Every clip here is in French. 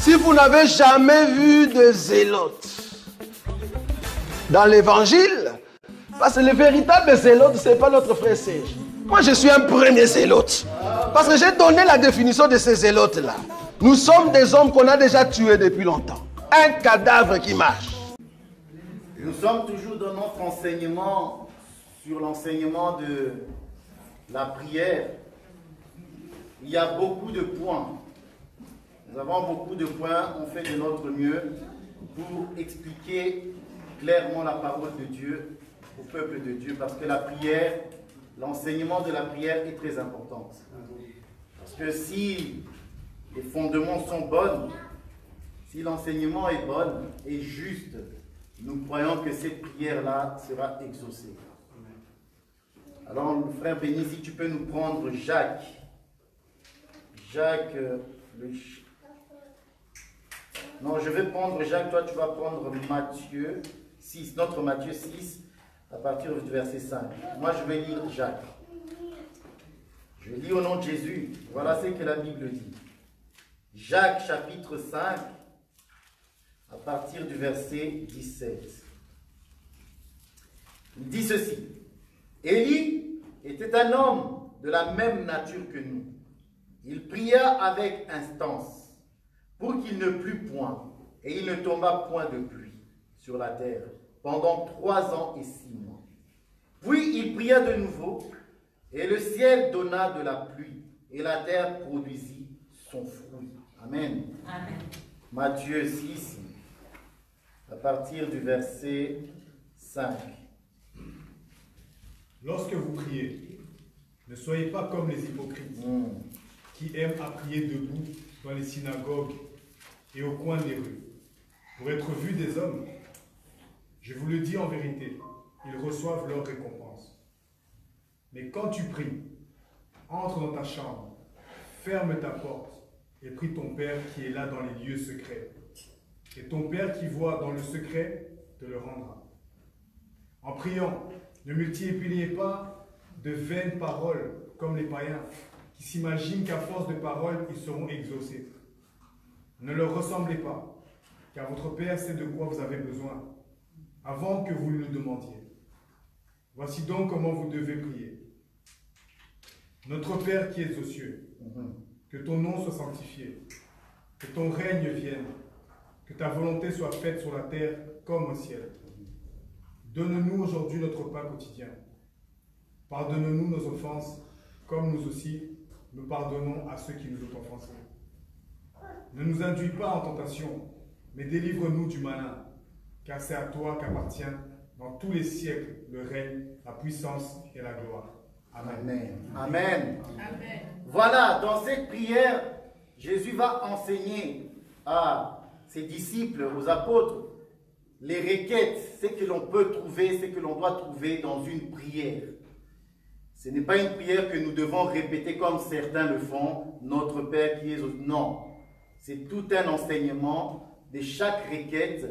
Si vous n'avez jamais vu de zélotes dans l'évangile, parce que le véritable zélote, ce n'est pas notre frère Serge. Moi, je suis un premier zélote. Parce que j'ai donné la définition de ces zélotes-là. Nous sommes des hommes qu'on a déjà tués depuis longtemps. Un cadavre qui marche. Nous sommes toujours dans notre enseignement sur l'enseignement de la prière. Il y a beaucoup de points. Nous avons beaucoup de points. On fait de notre mieux pour expliquer clairement la parole de Dieu au peuple de Dieu. Parce que la prière, l'enseignement de la prière est très important. Parce que si les fondements sont bons, si l'enseignement est bon et juste, nous croyons que cette prière-là sera exaucée. Alors, frère Béni, si tu peux nous prendre Jacques. Non, je vais prendre Jacques, toi tu vas prendre Matthieu 6, notre Matthieu 6, à partir du verset 5. Moi, je vais lire Jacques. Je lis au nom de Jésus. Voilà ce que la Bible dit. Jacques, chapitre 5, à partir du verset 17. Il dit ceci. Élie était un homme de la même nature que nous. Il pria avec instance pour qu'il ne plût point, et il ne tomba point de pluie sur la terre pendant 3 ans et 6 mois. Puis il pria de nouveau, et le ciel donna de la pluie, et la terre produisit son fruit. Amen. Amen. Matthieu 6, à partir du verset 5. Lorsque vous priez, ne soyez pas comme les hypocrites, qui aiment à prier debout dans les synagogues et au coin des rues, pour être vus des hommes. Je vous le dis en vérité, ils reçoivent leur récompense. Mais quand tu pries, entre dans ta chambre, ferme ta porte et prie ton Père qui est là dans les lieux secrets. Et ton Père qui voit dans le secret te le rendra. En priant, ne multipliez pas de vaines paroles comme les païens, qui s'imaginent qu'à force de paroles, ils seront exaucés. Ne leur ressemblez pas, car votre Père sait de quoi vous avez besoin, avant que vous le demandiez. Voici donc comment vous devez prier. Notre Père qui es aux cieux, que ton nom soit sanctifié, que ton règne vienne, que ta volonté soit faite sur la terre comme au ciel. Donne-nous aujourd'hui notre pain quotidien. Pardonne-nous nos offenses, comme nous aussi nous pardonnons à ceux qui nous ont offensés. Ne nous induis pas en tentation, mais délivre-nous du malin, car c'est à toi qu'appartient dans tous les siècles le règne, la puissance et la gloire. Amen. Amen. Amen. Amen. Voilà, dans cette prière, Jésus va enseigner à ses disciples, aux apôtres, les requêtes, ce que l'on peut trouver, ce que l'on doit trouver dans une prière. Ce n'est pas une prière que nous devons répéter comme certains le font, notre Père qui est aux... Non, c'est tout un enseignement de chaque requête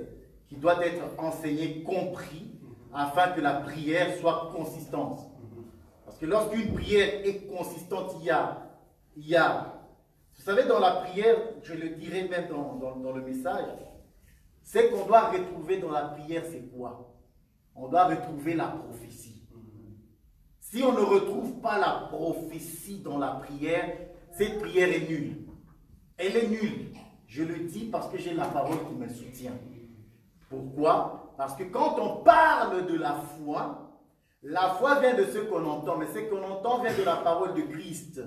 qui doit être enseigné, compris, afin que la prière soit consistante. Parce que lorsqu'une prière est consistante, il y a... Vous savez, dans la prière, je le dirais même dans le message, ce qu'on doit retrouver dans la prière, c'est quoi? On doit retrouver la prophétie. Si on ne retrouve pas la prophétie dans la prière, cette prière est nulle. Elle est nulle. Je le dis parce que j'ai la parole qui me soutient. Pourquoi? Parce que quand on parle de la foi vient de ce qu'on entend, mais ce qu'on entend vient de la parole de Christ.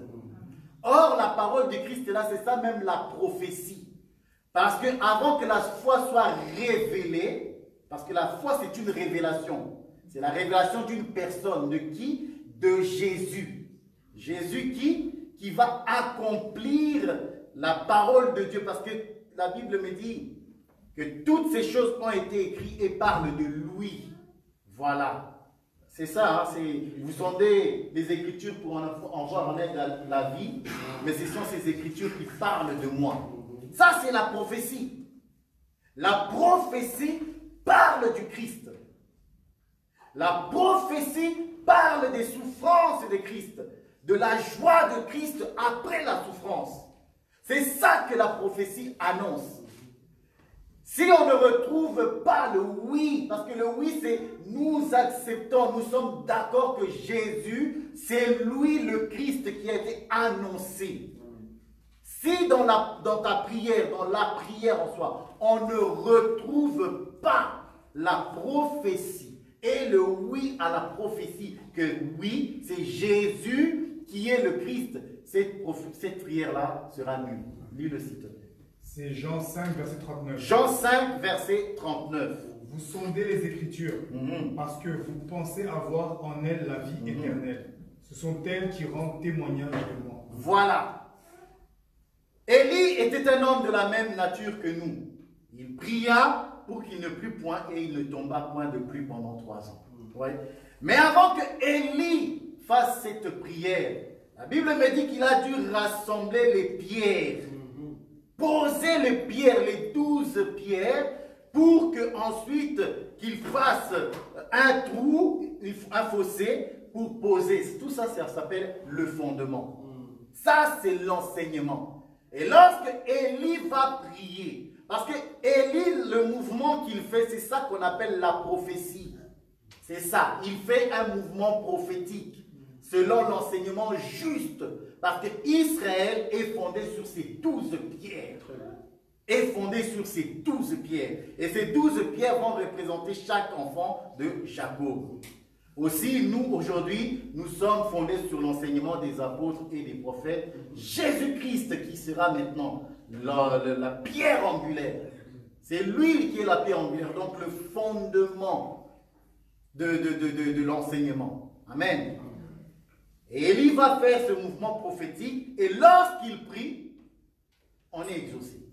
Or, la parole de Christ, là, c'est ça même la prophétie. Parce que avant que la foi soit révélée, parce que la foi, c'est une révélation. C'est la révélation d'une personne. De qui? De Jésus. Jésus qui va accomplir la parole de Dieu. Parce que la Bible me dit que toutes ces choses ont été écrites et parlent de lui. Voilà. C'est ça, hein, vous sondez les Écritures pour en voir en aide la vie, mais ce sont ces Écritures qui parlent de moi. Ça, c'est la prophétie. La prophétie parle du Christ. La prophétie parle des souffrances de Christ, de la joie de Christ après la souffrance. C'est ça que la prophétie annonce. Si on ne retrouve pas le oui, parce que le oui c'est nous acceptons, nous sommes d'accord que Jésus, c'est lui le Christ qui a été annoncé. Si dans ta prière, dans la prière en soi, on ne retrouve pas la prophétie et le oui à la prophétie, que oui, c'est Jésus qui est le Christ, cette prière-là sera nulle. Lis le site. C'est Jean 5, verset 39. Jean 5, verset 39. Vous sondez les Écritures parce que vous pensez avoir en elles la vie éternelle. Ce sont elles qui rendent témoignage de moi. Voilà. Élie était un homme de la même nature que nous. Il pria pour qu'il ne plût point et il ne tomba point de pluie pendant 3 ans. Ouais. Mais avant que Élie fasse cette prière, la Bible me dit qu'il a dû rassembler les pierres. Poser les pierres, les 12 pierres, pour qu'ensuite qu'il fasse un trou, un fossé, pour poser. Tout ça, ça s'appelle le fondement. Ça, c'est l'enseignement. Et lorsque Élie va prier, parce que Élie, le mouvement qu'il fait, c'est ça qu'on appelle la prophétie. C'est ça, il fait un mouvement prophétique, selon l'enseignement juste. Parce que Israël est fondé sur ces 12 pierres. Est fondé sur ces 12 pierres. Et ces 12 pierres vont représenter chaque enfant de Jacob. Aussi, nous, aujourd'hui, nous sommes fondés sur l'enseignement des apôtres et des prophètes. Jésus-Christ qui sera maintenant la pierre angulaire. C'est lui qui est la pierre angulaire. Donc, le fondement de l'enseignement. Amen. Et Élie va faire ce mouvement prophétique. Et lorsqu'il prie, on est exaucé.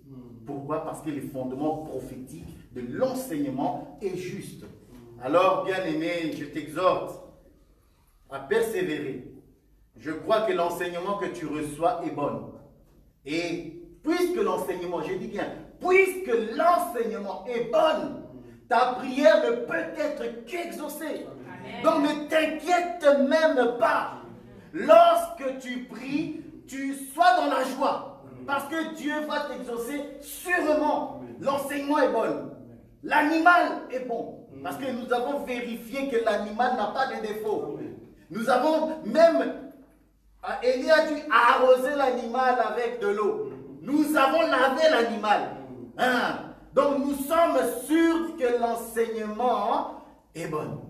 Pourquoi? Parce que le fondement prophétique de l'enseignement est juste. Alors, bien-aimé, je t'exhorte à persévérer. Je crois que l'enseignement que tu reçois est bon. Et puisque l'enseignement, je dis bien, puisque l'enseignement est bon, ta prière ne peut être qu'exaucée. Donc ne t'inquiète même pas. Lorsque tu pries, tu sois dans la joie. Parce que Dieu va t'exaucer sûrement. L'enseignement est bon. L'animal est bon. Parce que nous avons vérifié que l'animal n'a pas de défaut. Nous avons même, Élie a dû arroser l'animal avec de l'eau. Nous avons lavé l'animal. Donc nous sommes sûrs que l'enseignement est bon.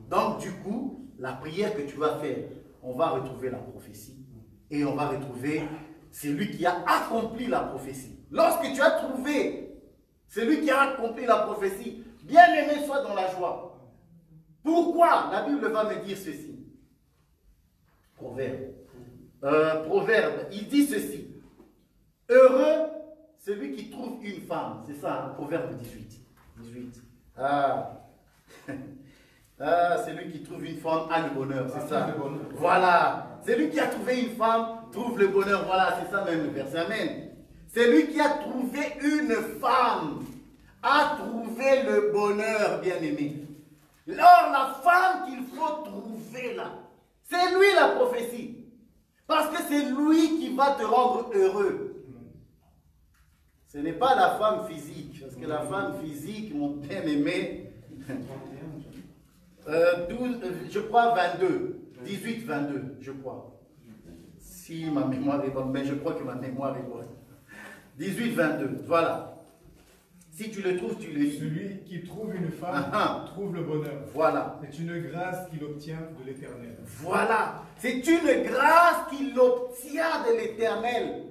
Donc du coup, la prière que tu vas faire, on va retrouver la prophétie. Et on va retrouver celui qui a accompli la prophétie. Lorsque tu as trouvé celui qui a accompli la prophétie, bien-aimé, sois dans la joie. Pourquoi? La Bible va me dire ceci. Proverbe, il dit ceci. Heureux celui qui trouve une femme. C'est ça, hein, Proverbe 18. Celui qui trouve une femme a le bonheur, c'est ça. Voilà. Celui qui a trouvé une femme trouve le bonheur. Voilà, c'est ça même le verset. Amen. Celui qui a trouvé une femme a trouvé le bonheur, bien-aimé. Alors, la femme qu'il faut trouver là, c'est lui la prophétie. Parce que c'est lui qui va te rendre heureux. Ce n'est pas la femme physique. Parce que la femme physique, mon bien-aimé, 12, je crois 22, 18, 22, je crois. Si ma mémoire est bonne, mais je crois que ma mémoire est bonne. 18, 22, voilà. Si tu le trouves, tu le lis. Celui qui trouve une femme trouve le bonheur. Voilà. C'est une grâce qu'il obtient de l'Éternel. Voilà. C'est une grâce qu'il obtient de l'Éternel.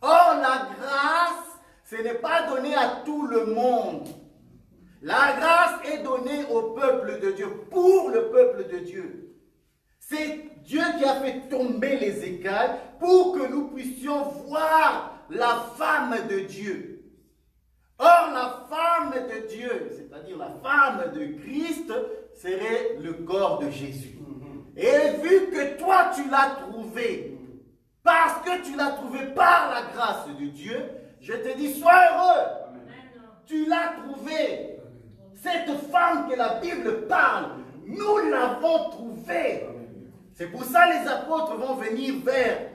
Or, la grâce, ce n'est pas donné à tout le monde. La grâce est donnée au peuple de Dieu, pour le peuple de Dieu. C'est Dieu qui a fait tomber les écailles pour que nous puissions voir la femme de Dieu. Or, la femme de Dieu, c'est-à-dire la femme de Christ, serait le corps de Jésus. Et vu que toi, tu l'as trouvé, parce que tu l'as trouvé par la grâce de Dieu, je te dis, sois heureux. Tu l'as trouvé. Cette femme que la Bible parle, nous l'avons trouvée. C'est pour ça que les apôtres vont venir vers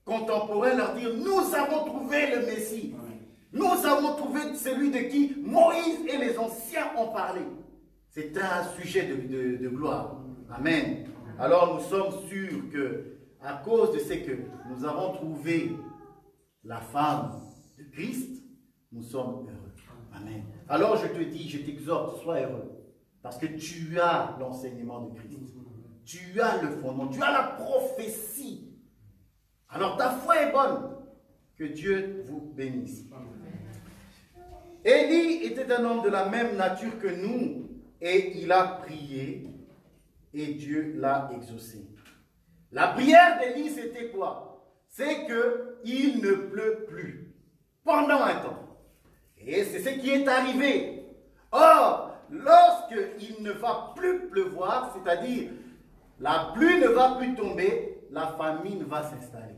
contemporains leur dire, nous avons trouvé le Messie. Nous avons trouvé celui de qui Moïse et les anciens ont parlé. C'est un sujet de gloire. Amen. Alors nous sommes sûrs que, à cause de ce que nous avons trouvé la femme de Christ, nous sommes heureux. Amen. Alors je te dis, je t'exhorte, sois heureux. Parce que tu as l'enseignement de Christ. Tu as le fondement, tu as la prophétie. Alors ta foi est bonne. Que Dieu vous bénisse. Élie était un homme de la même nature que nous et il a prié et Dieu l'a exaucé. La prière d'Élie, c'était quoi? C'est qu'il ne pleut plus pendant un temps. Et c'est ce qui est arrivé. Or, lorsqu'il ne va plus pleuvoir, c'est-à-dire la pluie ne va plus tomber, la famine va s'installer.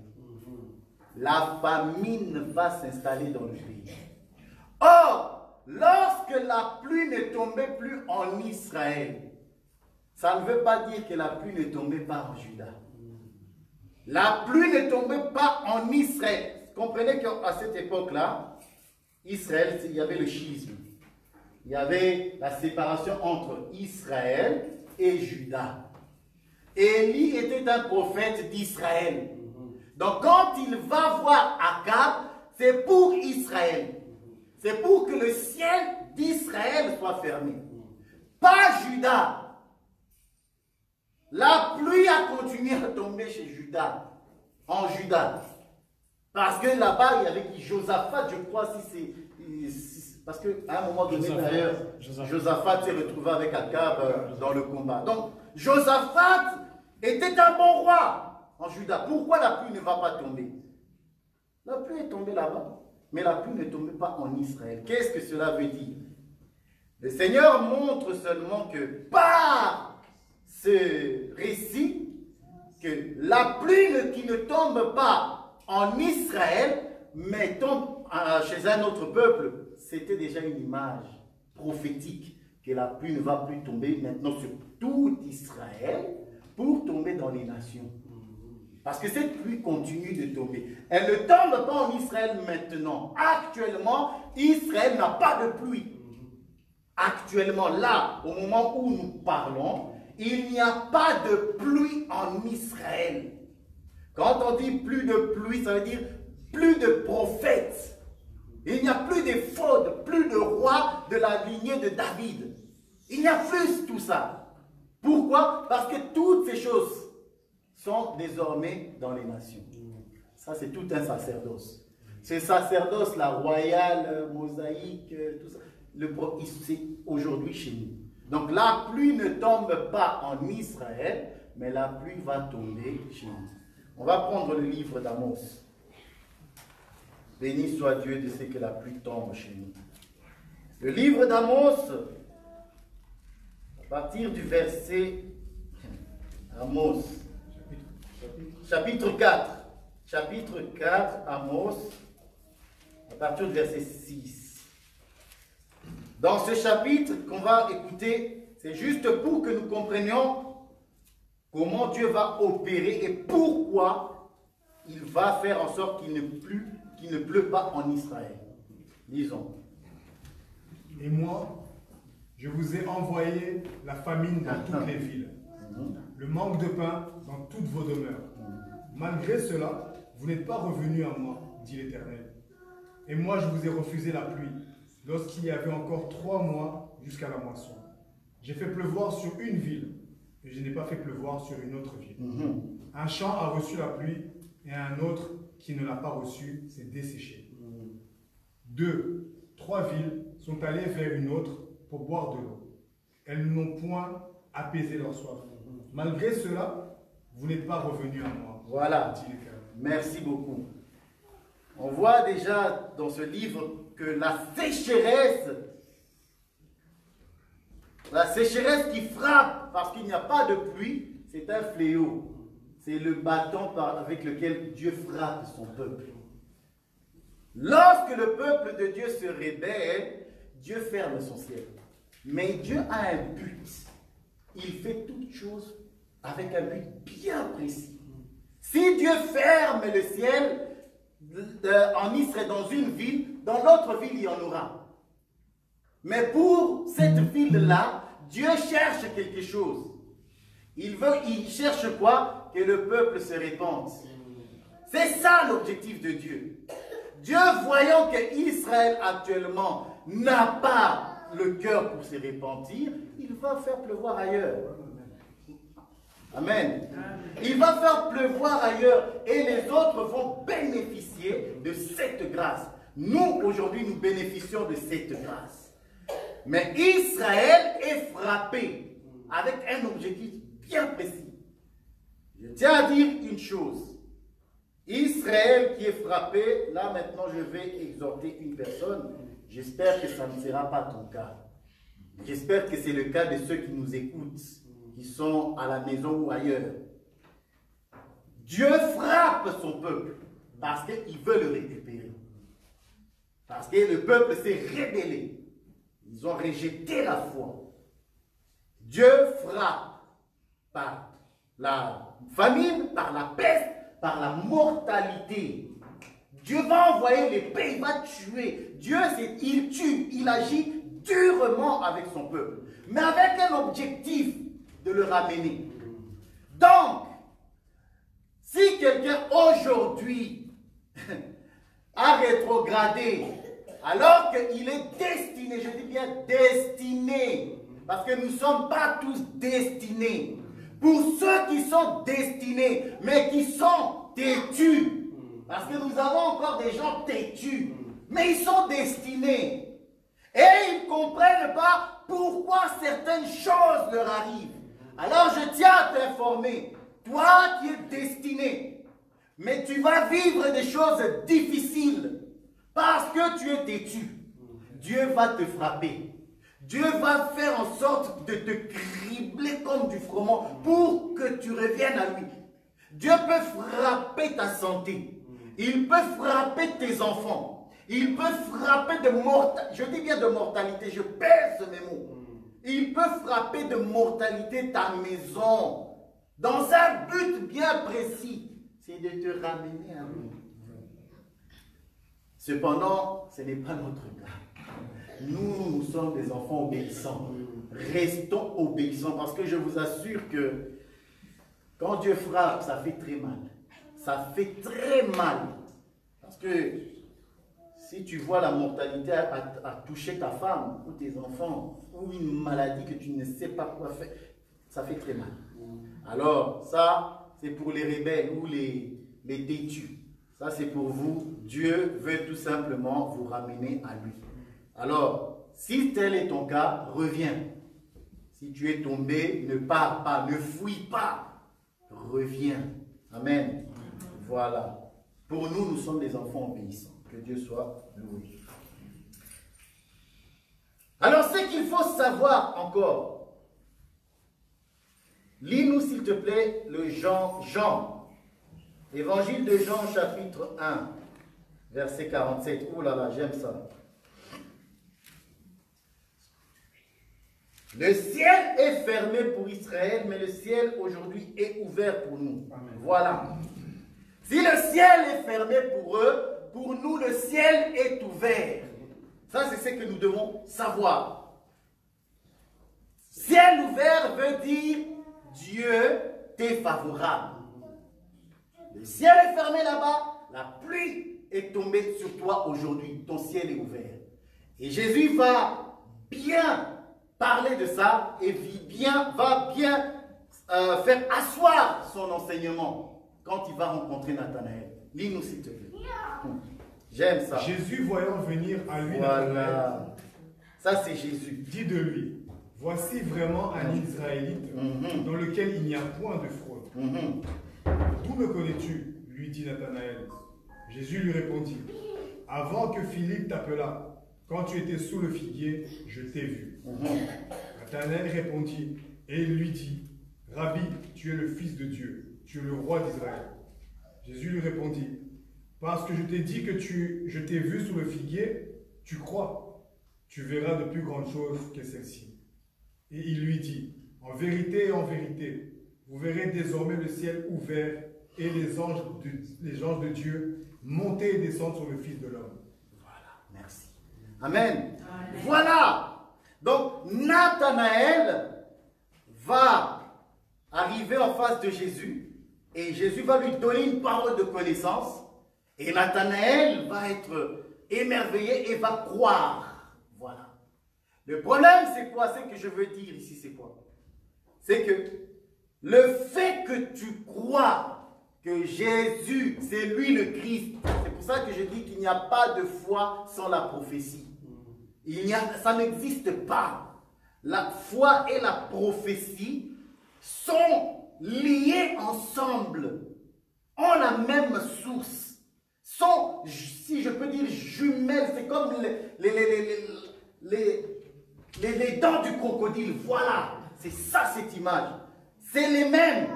La famine va s'installer dans le pays. Or, lorsque la pluie ne tombait plus en Israël, ça ne veut pas dire que la pluie ne tombait pas en Juda. La pluie ne tombait pas en Israël. Comprenez qu'à cette époque-là, Israël, il y avait le schisme. Il y avait la séparation entre Israël et Juda. Élie était un prophète d'Israël. Donc quand il va voir Akab, c'est pour Israël. C'est pour que le ciel d'Israël soit fermé. Pas Juda. La pluie a continué à tomber chez Juda, en Juda. Parce que là-bas, il y avait Josaphat, je crois, parce qu'à un moment donné, d'ailleurs, Josaphat s'est retrouvé avec Akab dans le combat. Donc, Josaphat était un bon roi en Juda. Pourquoi la pluie ne va pas tomber? La pluie est tombée là-bas, mais la pluie ne tombait pas en Israël. Qu'est-ce que cela veut dire? Le Seigneur montre seulement que par ce récit, que la pluie qui ne tombe pas en Israël, mais tombe chez un autre peuple, c'était déjà une image prophétique que la pluie ne va plus tomber maintenant sur tout Israël pour tomber dans les nations. Parce que cette pluie continue de tomber. Elle ne tombe pas en Israël maintenant. Actuellement, Israël n'a pas de pluie. Actuellement, là, au moment où nous parlons, il n'y a pas de pluie en Israël. Quand on dit plus de pluie, ça veut dire plus de prophètes. Il n'y a plus de fautes, plus de rois de la lignée de David. Il n'y a plus tout ça. Pourquoi? Parce que toutes ces choses sont désormais dans les nations. Ça, c'est tout un sacerdoce. Ce sacerdoce, la royale, mosaïque, tout ça, c'est aujourd'hui chez nous. Donc la pluie ne tombe pas en Israël, mais la pluie va tomber chez nous. On va prendre le livre d'Amos. Béni soit Dieu de ce que la pluie tombe chez nous. Le livre d'Amos, à partir du verset Amos, chapitre 4. Chapitre 4, Amos, à partir du verset 6. Dans ce chapitre qu'on va écouter, c'est juste pour que nous comprenions comment Dieu va opérer et pourquoi il va faire en sorte qu'il ne pleut pas en Israël. Lisons. Et moi, je vous ai envoyé la famine dans toutes les villes, le manque de pain dans toutes vos demeures. Malgré cela, vous n'êtes pas revenus à moi, dit l'Éternel. Et moi, je vous ai refusé la pluie, lorsqu'il y avait encore 3 mois jusqu'à la moisson. J'ai fait pleuvoir sur une ville, mais je n'ai pas fait pleuvoir sur une autre ville. Un champ a reçu la pluie, et un autre qui ne l'a pas reçue s'est desséché. 2, 3 villes sont allées vers une autre pour boire de l'eau. Elles n'ont point apaisé leur soif. Malgré cela, vous n'êtes pas revenus à moi. Voilà. Merci beaucoup. On voit déjà dans ce livre que la sécheresse qui frappe parce qu'il n'y a pas de pluie, c'est un fléau. C'est le bâton avec lequel Dieu frappe son peuple. Lorsque le peuple de Dieu se rébelle, Dieu ferme son ciel. Mais Dieu a un but. Il fait toutes choses avec un but bien précis. Si Dieu ferme le ciel en Israël, dans une ville, dans l'autre ville, il y en aura. Mais pour cette ville-là, Dieu cherche quelque chose. Il cherche quoi? Que le peuple se répande. C'est ça l'objectif de Dieu. Dieu, voyant qu'Israël actuellement n'a pas le cœur pour se repentir, il va faire pleuvoir ailleurs. Amen. Il va faire pleuvoir ailleurs et les autres vont bénéficier de cette grâce. Nous, aujourd'hui, nous bénéficions de cette grâce. Mais Israël est frappé avec un objectif bien précis. Je tiens à dire une chose. Israël qui est frappé, là maintenant je vais exhorter une personne. J'espère que ça ne sera pas ton cas. J'espère que c'est le cas de ceux qui nous écoutent, qui sont à la maison ou ailleurs. Dieu frappe son peuple parce qu'il veut le récupérer. Parce que le peuple s'est rébellé. Ils ont rejeté la foi. Dieu frappe par la famine, par la peste, par la mortalité. Dieu va envoyer l'épée, il va tuer. Dieu, il tue, il agit durement avec son peuple. Mais avec un objectif de le ramener. Donc, si quelqu'un aujourd'hui a rétrogradé, alors qu'il est destiné, je dis bien destiné, parce que nous ne sommes pas tous destinés. Pour ceux qui sont destinés, mais qui sont têtus, parce que nous avons encore des gens têtus, mais ils sont destinés. Et ils ne comprennent pas pourquoi certaines choses leur arrivent. Alors je tiens à t'informer, toi qui es destiné, mais tu vas vivre des choses difficiles parce que tu es têtu. Dieu va te frapper. Dieu va faire en sorte de te cribler comme du froment pour que tu reviennes à lui. Dieu peut frapper ta santé. Il peut frapper tes enfants. Il peut frapper de mortalité. Je dis bien de mortalité, je pèse mes mots. Il peut frapper de mortalité ta maison. Dans un but bien précis. C'est de te ramener à lui. Cependant, ce n'est pas notre cas. Nous sommes des enfants obéissants. Restons obéissants parce que je vous assure que quand Dieu frappe, ça fait très mal. Ça fait très mal. Parce que si tu vois la mortalité à toucher ta femme ou tes enfants ou une maladie que tu ne sais pas quoi faire, ça fait très mal. Alors ça, c'est pour les rebelles ou les têtus. Ça, c'est pour vous. Dieu veut tout simplement vous ramener à lui. Alors, si tel est ton cas, reviens. Si tu es tombé, ne pars pas, ne fuis pas. Reviens. Amen. Voilà. Pour nous, nous sommes des enfants obéissants. Que Dieu soit loué. Alors, ce qu'il faut savoir encore, lis-nous s'il te plaît le Jean. Évangile de Jean, chapitre 1, verset 47. Oh là là, j'aime ça. Le ciel est fermé pour Israël, mais le ciel aujourd'hui est ouvert pour nous. Amen. Voilà. Si le ciel est fermé pour eux, pour nous, le ciel est ouvert. Ça, c'est ce que nous devons savoir. Ciel ouvert veut dire Dieu t'est favorable. Le ciel est fermé là-bas, la pluie est tombée sur toi aujourd'hui. Ton ciel est ouvert. Et Jésus va bien parler de ça et va bien faire asseoir son enseignement quand il va rencontrer Nathanaël. Lis-nous s'il te plaît. J'aime ça. Jésus voyant venir à lui Nathanaël. Ça c'est Jésus. Dit de lui, voici vraiment un Israélite dans lequel il n'y a point de fraude. D'où me connais-tu? Lui dit Nathanaël. Jésus lui répondit, avant que Philippe t'appelât, quand tu étais sous le figuier, je t'ai vu. Nathanaël répondit, et il lui dit, Rabbi, tu es le Fils de Dieu, tu es le roi d'Israël. Jésus lui répondit, parce que je t'ai dit que je t'ai vu sous le figuier, tu crois, tu verras de plus grandes choses que celles-ci. Et il lui dit, en vérité, vous verrez désormais le ciel ouvert et les anges de Dieu monter et descendre sur le Fils de l'homme. Voilà, merci. Amen. Amen. Voilà. Donc, Nathanaël va arriver en face de Jésus et Jésus va lui donner une parole de connaissance et Nathanaël va être émerveillé et va croire. Voilà. Le problème, c'est quoi? C'est que je veux dire ici, c'est quoi? C'est que le fait que tu crois que Jésus, c'est lui le Christ, c'est pour ça que je dis qu'il n'y a pas de foi sans la prophétie. Ça n'existe pas. La foi et la prophétie sont liées ensemble, ont la même source, sont, si je peux dire, jumelles. C'est comme les dents du crocodile. Voilà, c'est ça cette image. C'est les mêmes.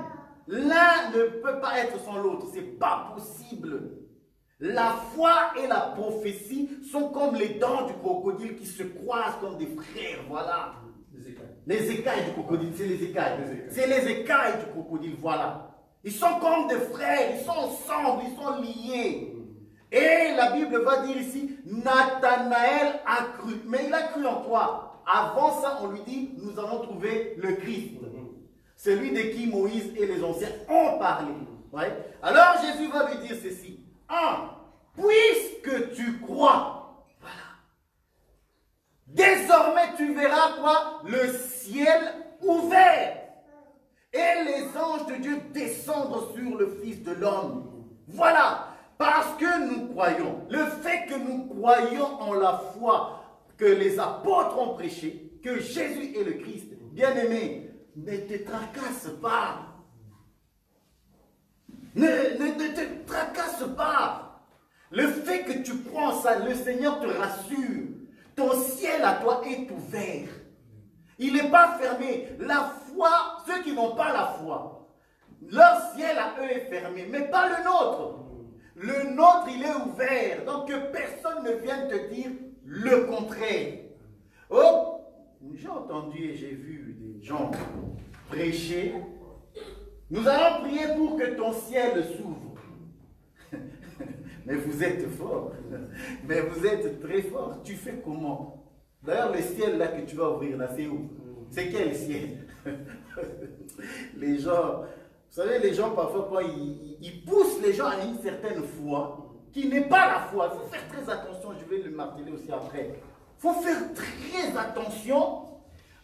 L'un ne peut pas être sans l'autre. C'est pas possible. La foi et la prophétie sont comme les dents du crocodile qui se croisent comme des frères. Voilà. Les écailles du crocodile, c'est les écailles. C'est les écailles du crocodile, voilà. Ils sont comme des frères, ils sont ensemble, ils sont liés. Et la Bible va dire ici, Nathanaël a cru. Mais il a cru en quoi? Avant ça, on lui dit, nous allons trouver le Christ. Celui de qui Moïse et les anciens ont parlé. Ouais. Alors Jésus va lui dire ceci. Puisque tu crois, voilà. Désormais tu verras quoi? Le ciel ouvert. Et les anges de Dieu descendre sur le Fils de l'homme. Voilà. Parce que nous croyons. Le fait que nous croyons en la foi que les apôtres ont prêché, que Jésus est le Christ, bien-aimé, ne te tracasse pas. Ne te tracasse pas. Le fait que tu crois en ça, le Seigneur te rassure. Ton ciel à toi est ouvert. Il n'est pas fermé. La foi, ceux qui n'ont pas la foi, leur ciel à eux est fermé, mais pas le nôtre. Le nôtre, il est ouvert. Donc que personne ne vienne te dire le contraire. Oh, j'ai entendu et j'ai vu des gens prêcher. Nous allons prier pour que ton ciel s'ouvre. Mais vous êtes fort. Mais vous êtes très fort. Tu fais comment? D'ailleurs, le ciel là que tu vas ouvrir, là, c'est où? C'est quel ciel? Les gens, vous savez, les gens parfois, quand ils poussent les gens à une certaine foi, qui n'est pas la foi. Il faut faire très attention, je vais le marteler aussi après. Il faut faire très attention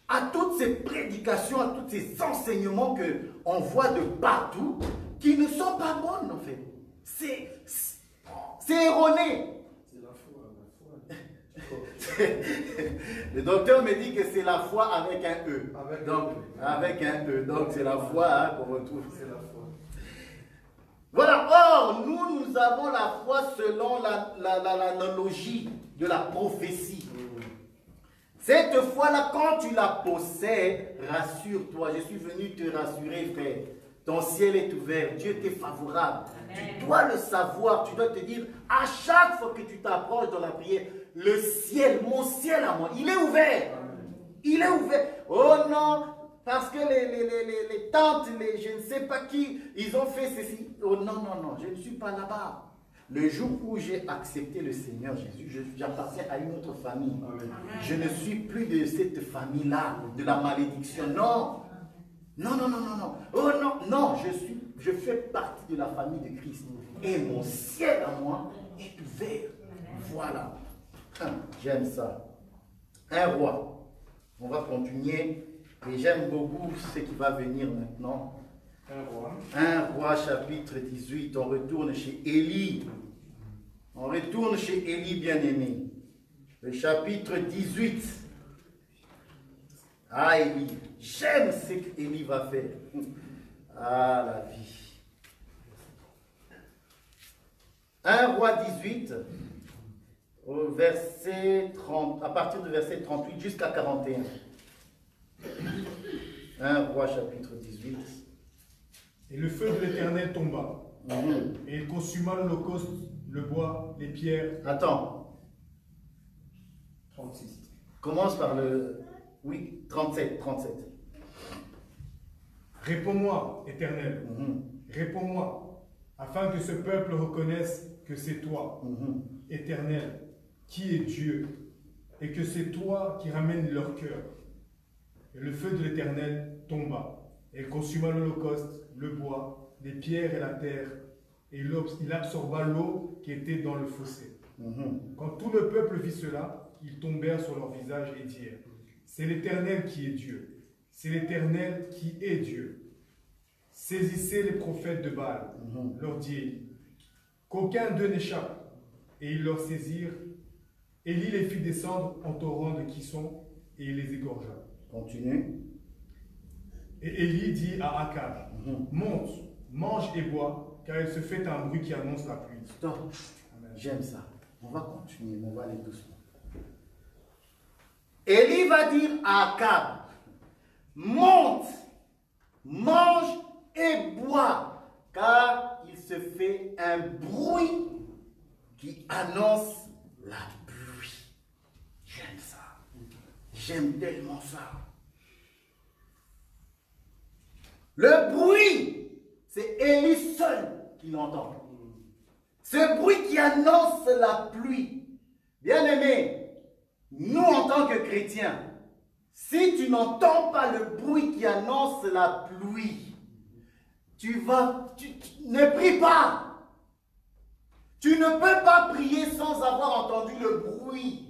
à toutes ces prédications, à tous ces enseignements qu'on voit de partout, qui ne sont pas bonnes en fait. C'est erroné. C'est la foi. Le docteur me dit que c'est la foi avec un E. Avec un E. Donc c'est la foi hein, qu'on retrouve. C'est la foi. Voilà. Or, nous avons la foi selon l'analogie de la prophétie. Cette foi-là, quand tu la possèdes, rassure-toi. Je suis venu te rassurer, frère. Ton ciel est ouvert. Dieu t'est favorable. Amen. Tu dois le savoir. Tu dois te dire, à chaque fois que tu t'approches dans la prière, le ciel, mon ciel à moi, il est ouvert. Amen. Il est ouvert. Oh non, parce que les tantes, je ne sais pas qui, ils ont fait ceci. Oh non, non, non, je ne suis pas là-bas. Le jour où j'ai accepté le Seigneur Jésus, j'appartiens à une autre famille. Amen. Je ne suis plus de cette famille-là, de la malédiction. Non. Non, non, non, non, non. Oh non, non, je fais partie de la famille de Christ. Et mon ciel à moi est ouvert. Voilà. J'aime ça. Un roi. On va continuer. Et j'aime beaucoup ce qui va venir maintenant. Un roi chapitre 18. On retourne chez Élie. On retourne chez Élie bien-aimé. Le chapitre 18. Ah Élie. J'aime ce qu'Élie va faire. Ah la vie. 1 roi 18. Au verset 30. À partir du verset 38 jusqu'à 41. 1 roi chapitre 18. Et le feu de l'Éternel tomba. Et il consuma l'holocauste, le bois, les pierres. Attends. 36. Commence par le... Oui, 37. Réponds-moi, Éternel. Réponds-moi. afin que ce peuple reconnaisse que c'est toi, Éternel, qui est Dieu, et que c'est toi qui ramènes leur cœur. Et le feu de l'Éternel tomba, et consuma l'holocauste, le bois, les pierres et la terre, et il absorba l'eau qui était dans le fossé. Quand tout le peuple vit cela, ils tombèrent sur leur visage et dirent, c'est l'Éternel qui est Dieu, c'est l'Éternel qui est Dieu. Saisissez les prophètes de Baal, leur dit, qu'aucun d'eux n'échappe. Et ils leur saisirent. Élie les fit descendre en torrent de Kisson, et il les égorgea. Continue. Et Élie dit à Akab, monte, mange et bois, car il se fait un bruit qui annonce la pluie. Stop. J'aime ça. On va continuer, mais on va aller doucement. Élie va dire à Akab, monte, mange et bois, car il se fait un bruit qui annonce la pluie. J'aime ça. J'aime tellement ça. Le bruit, c'est Élie seul qui l'entend. Ce bruit qui annonce la pluie. Bien-aimé, nous en tant que chrétiens, si tu n'entends pas le bruit qui annonce la pluie, ne prie pas. Tu ne peux pas prier sans avoir entendu le bruit.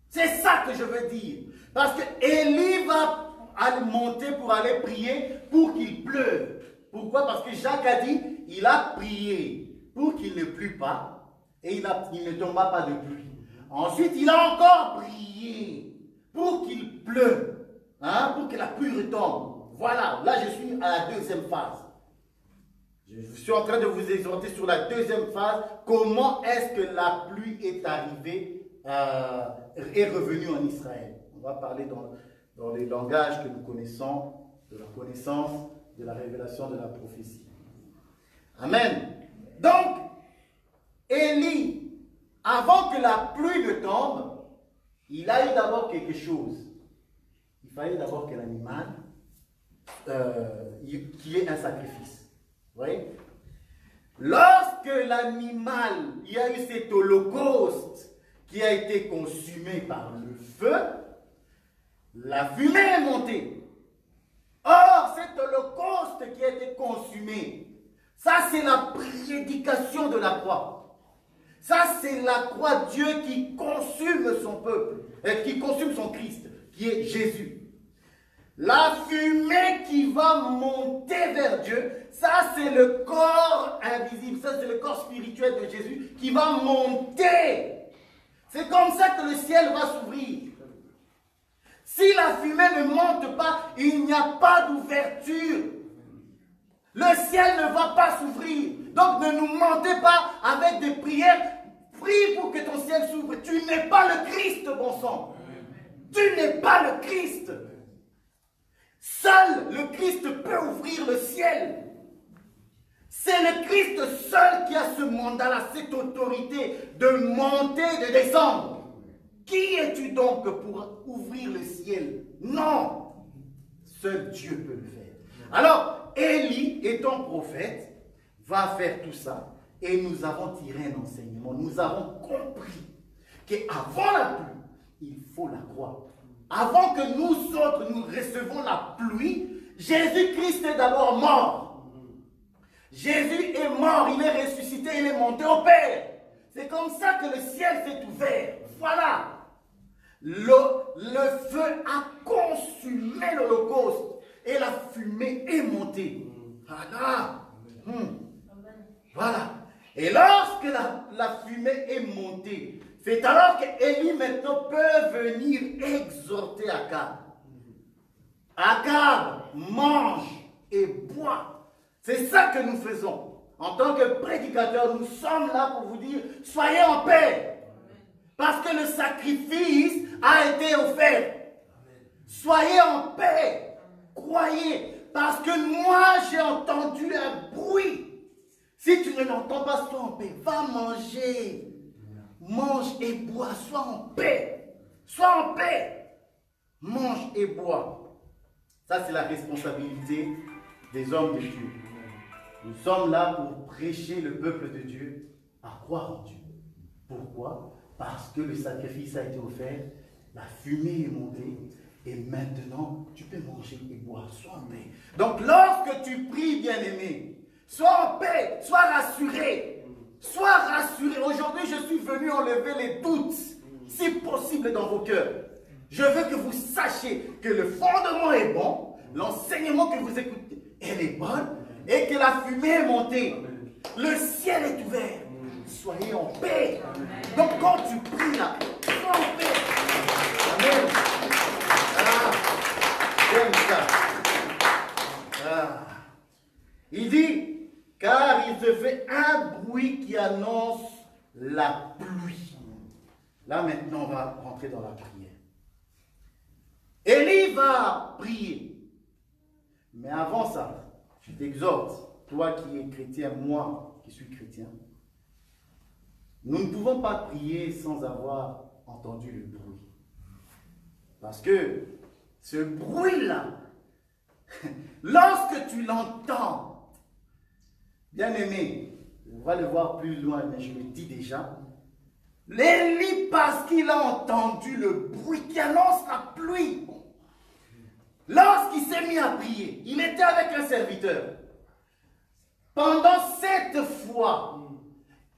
C'est ça que je veux dire. Parce que Élie va monter pour aller prier pour qu'il pleuve. Pourquoi? Parce que Jacques a dit, il a prié pour qu'il ne plût pas et il ne tomba pas de pluie. Ensuite, il a encore prié pour qu'il pleuve, pour que la pluie retombe. Voilà, là je suis à la deuxième phase. Je suis en train de vous exhorter sur la deuxième phase. Comment est-ce que la pluie est arrivée, est revenue en Israël? On va parler dans les langages que nous connaissons, de la connaissance, de la révélation, de la prophétie. Amen. Donc, Élie, avant que la pluie ne tombe, il a eu d'abord quelque chose. Il fallait d'abord que l'animal, qu'il y ait un sacrifice. Vous voyez? Lorsque l'animal, il y a eu cet holocauste qui a été consumé par le feu, la fumée est montée. Or, cet holocauste qui a été consumé, ça c'est la prédication de la croix. Ça c'est la croix, Dieu qui consume son peuple, qui consume son Christ, qui est Jésus. La fumée qui va monter vers Dieu, ça c'est le corps invisible, ça c'est le corps spirituel de Jésus qui va monter. C'est comme ça que le ciel va s'ouvrir. Si la fumée ne monte pas, il n'y a pas d'ouverture. Le ciel ne va pas s'ouvrir. Donc ne nous mentez pas avec des prières. Prie pour que ton ciel s'ouvre. Tu n'es pas le Christ, bon sang. Tu n'es pas le Christ. Seul le Christ peut ouvrir le ciel. C'est le Christ seul qui a ce mandat-là, cette autorité de monter, de descendre. Qui es-tu donc pour ouvrir le ciel? Non. Seul Dieu peut le faire. Alors, Élie, étant prophète, va faire tout ça. Et nous avons tiré un enseignement. Nous avons compris qu'avant la pluie, il faut la croix. Avant que nous autres, nous recevons la pluie, Jésus-Christ est d'abord mort. Jésus est mort, il est ressuscité, il est monté au Père. C'est comme ça que le ciel s'est ouvert. Voilà. Le feu a consumé l'holocauste et la fumée est montée. Voilà. Voilà. Et lorsque la fumée est montée, c'est alors qu'Élie maintenant peut venir exhorter Akab. Akab, mange et bois. C'est ça que nous faisons. En tant que prédicateurs, nous sommes là pour vous dire, soyez en paix. Parce que le sacrifice a été offert. Soyez en paix. Croyez. Parce que moi, j'ai entendu un bruit. Si tu ne l'entends pas, sois en paix. Va manger. Mange et bois. Sois en paix. Sois en paix. Mange et bois. Ça, c'est la responsabilité des hommes de Dieu. Nous sommes là pour prêcher le peuple de Dieu à croire en Dieu. Pourquoi? Parce que le sacrifice a été offert, la fumée est montée, et maintenant tu peux manger et boire. Sois en paix. Donc lorsque tu pries, bien-aimé, sois en paix, sois rassuré. Sois rassuré. Aujourd'hui, je suis venu enlever les doutes, si possible, dans vos cœurs. Je veux que vous sachiez que le fondement est bon, l'enseignement que vous écoutez, elle est bonne, et que la fumée est montée. Le ciel est ouvert. Soyez en paix. Donc quand tu pries là, sois en paix. Amen. Ah, j'aime ça. Ah. Il dit, car il se fait un bruit qui annonce la pluie. Là maintenant, on va rentrer dans la prière. Élie va prier. Mais avant ça, je t'exhorte, toi qui es chrétien, moi qui suis chrétien, nous ne pouvons pas prier sans avoir entendu le bruit. Parce que ce bruit-là, lorsque tu l'entends, bien aimé, on va le voir plus loin, mais je le dis déjà, Élie, parce qu'il a entendu le bruit qui annonce la pluie, lorsqu'il s'est mis à prier, il était avec un serviteur. Pendant 7 fois,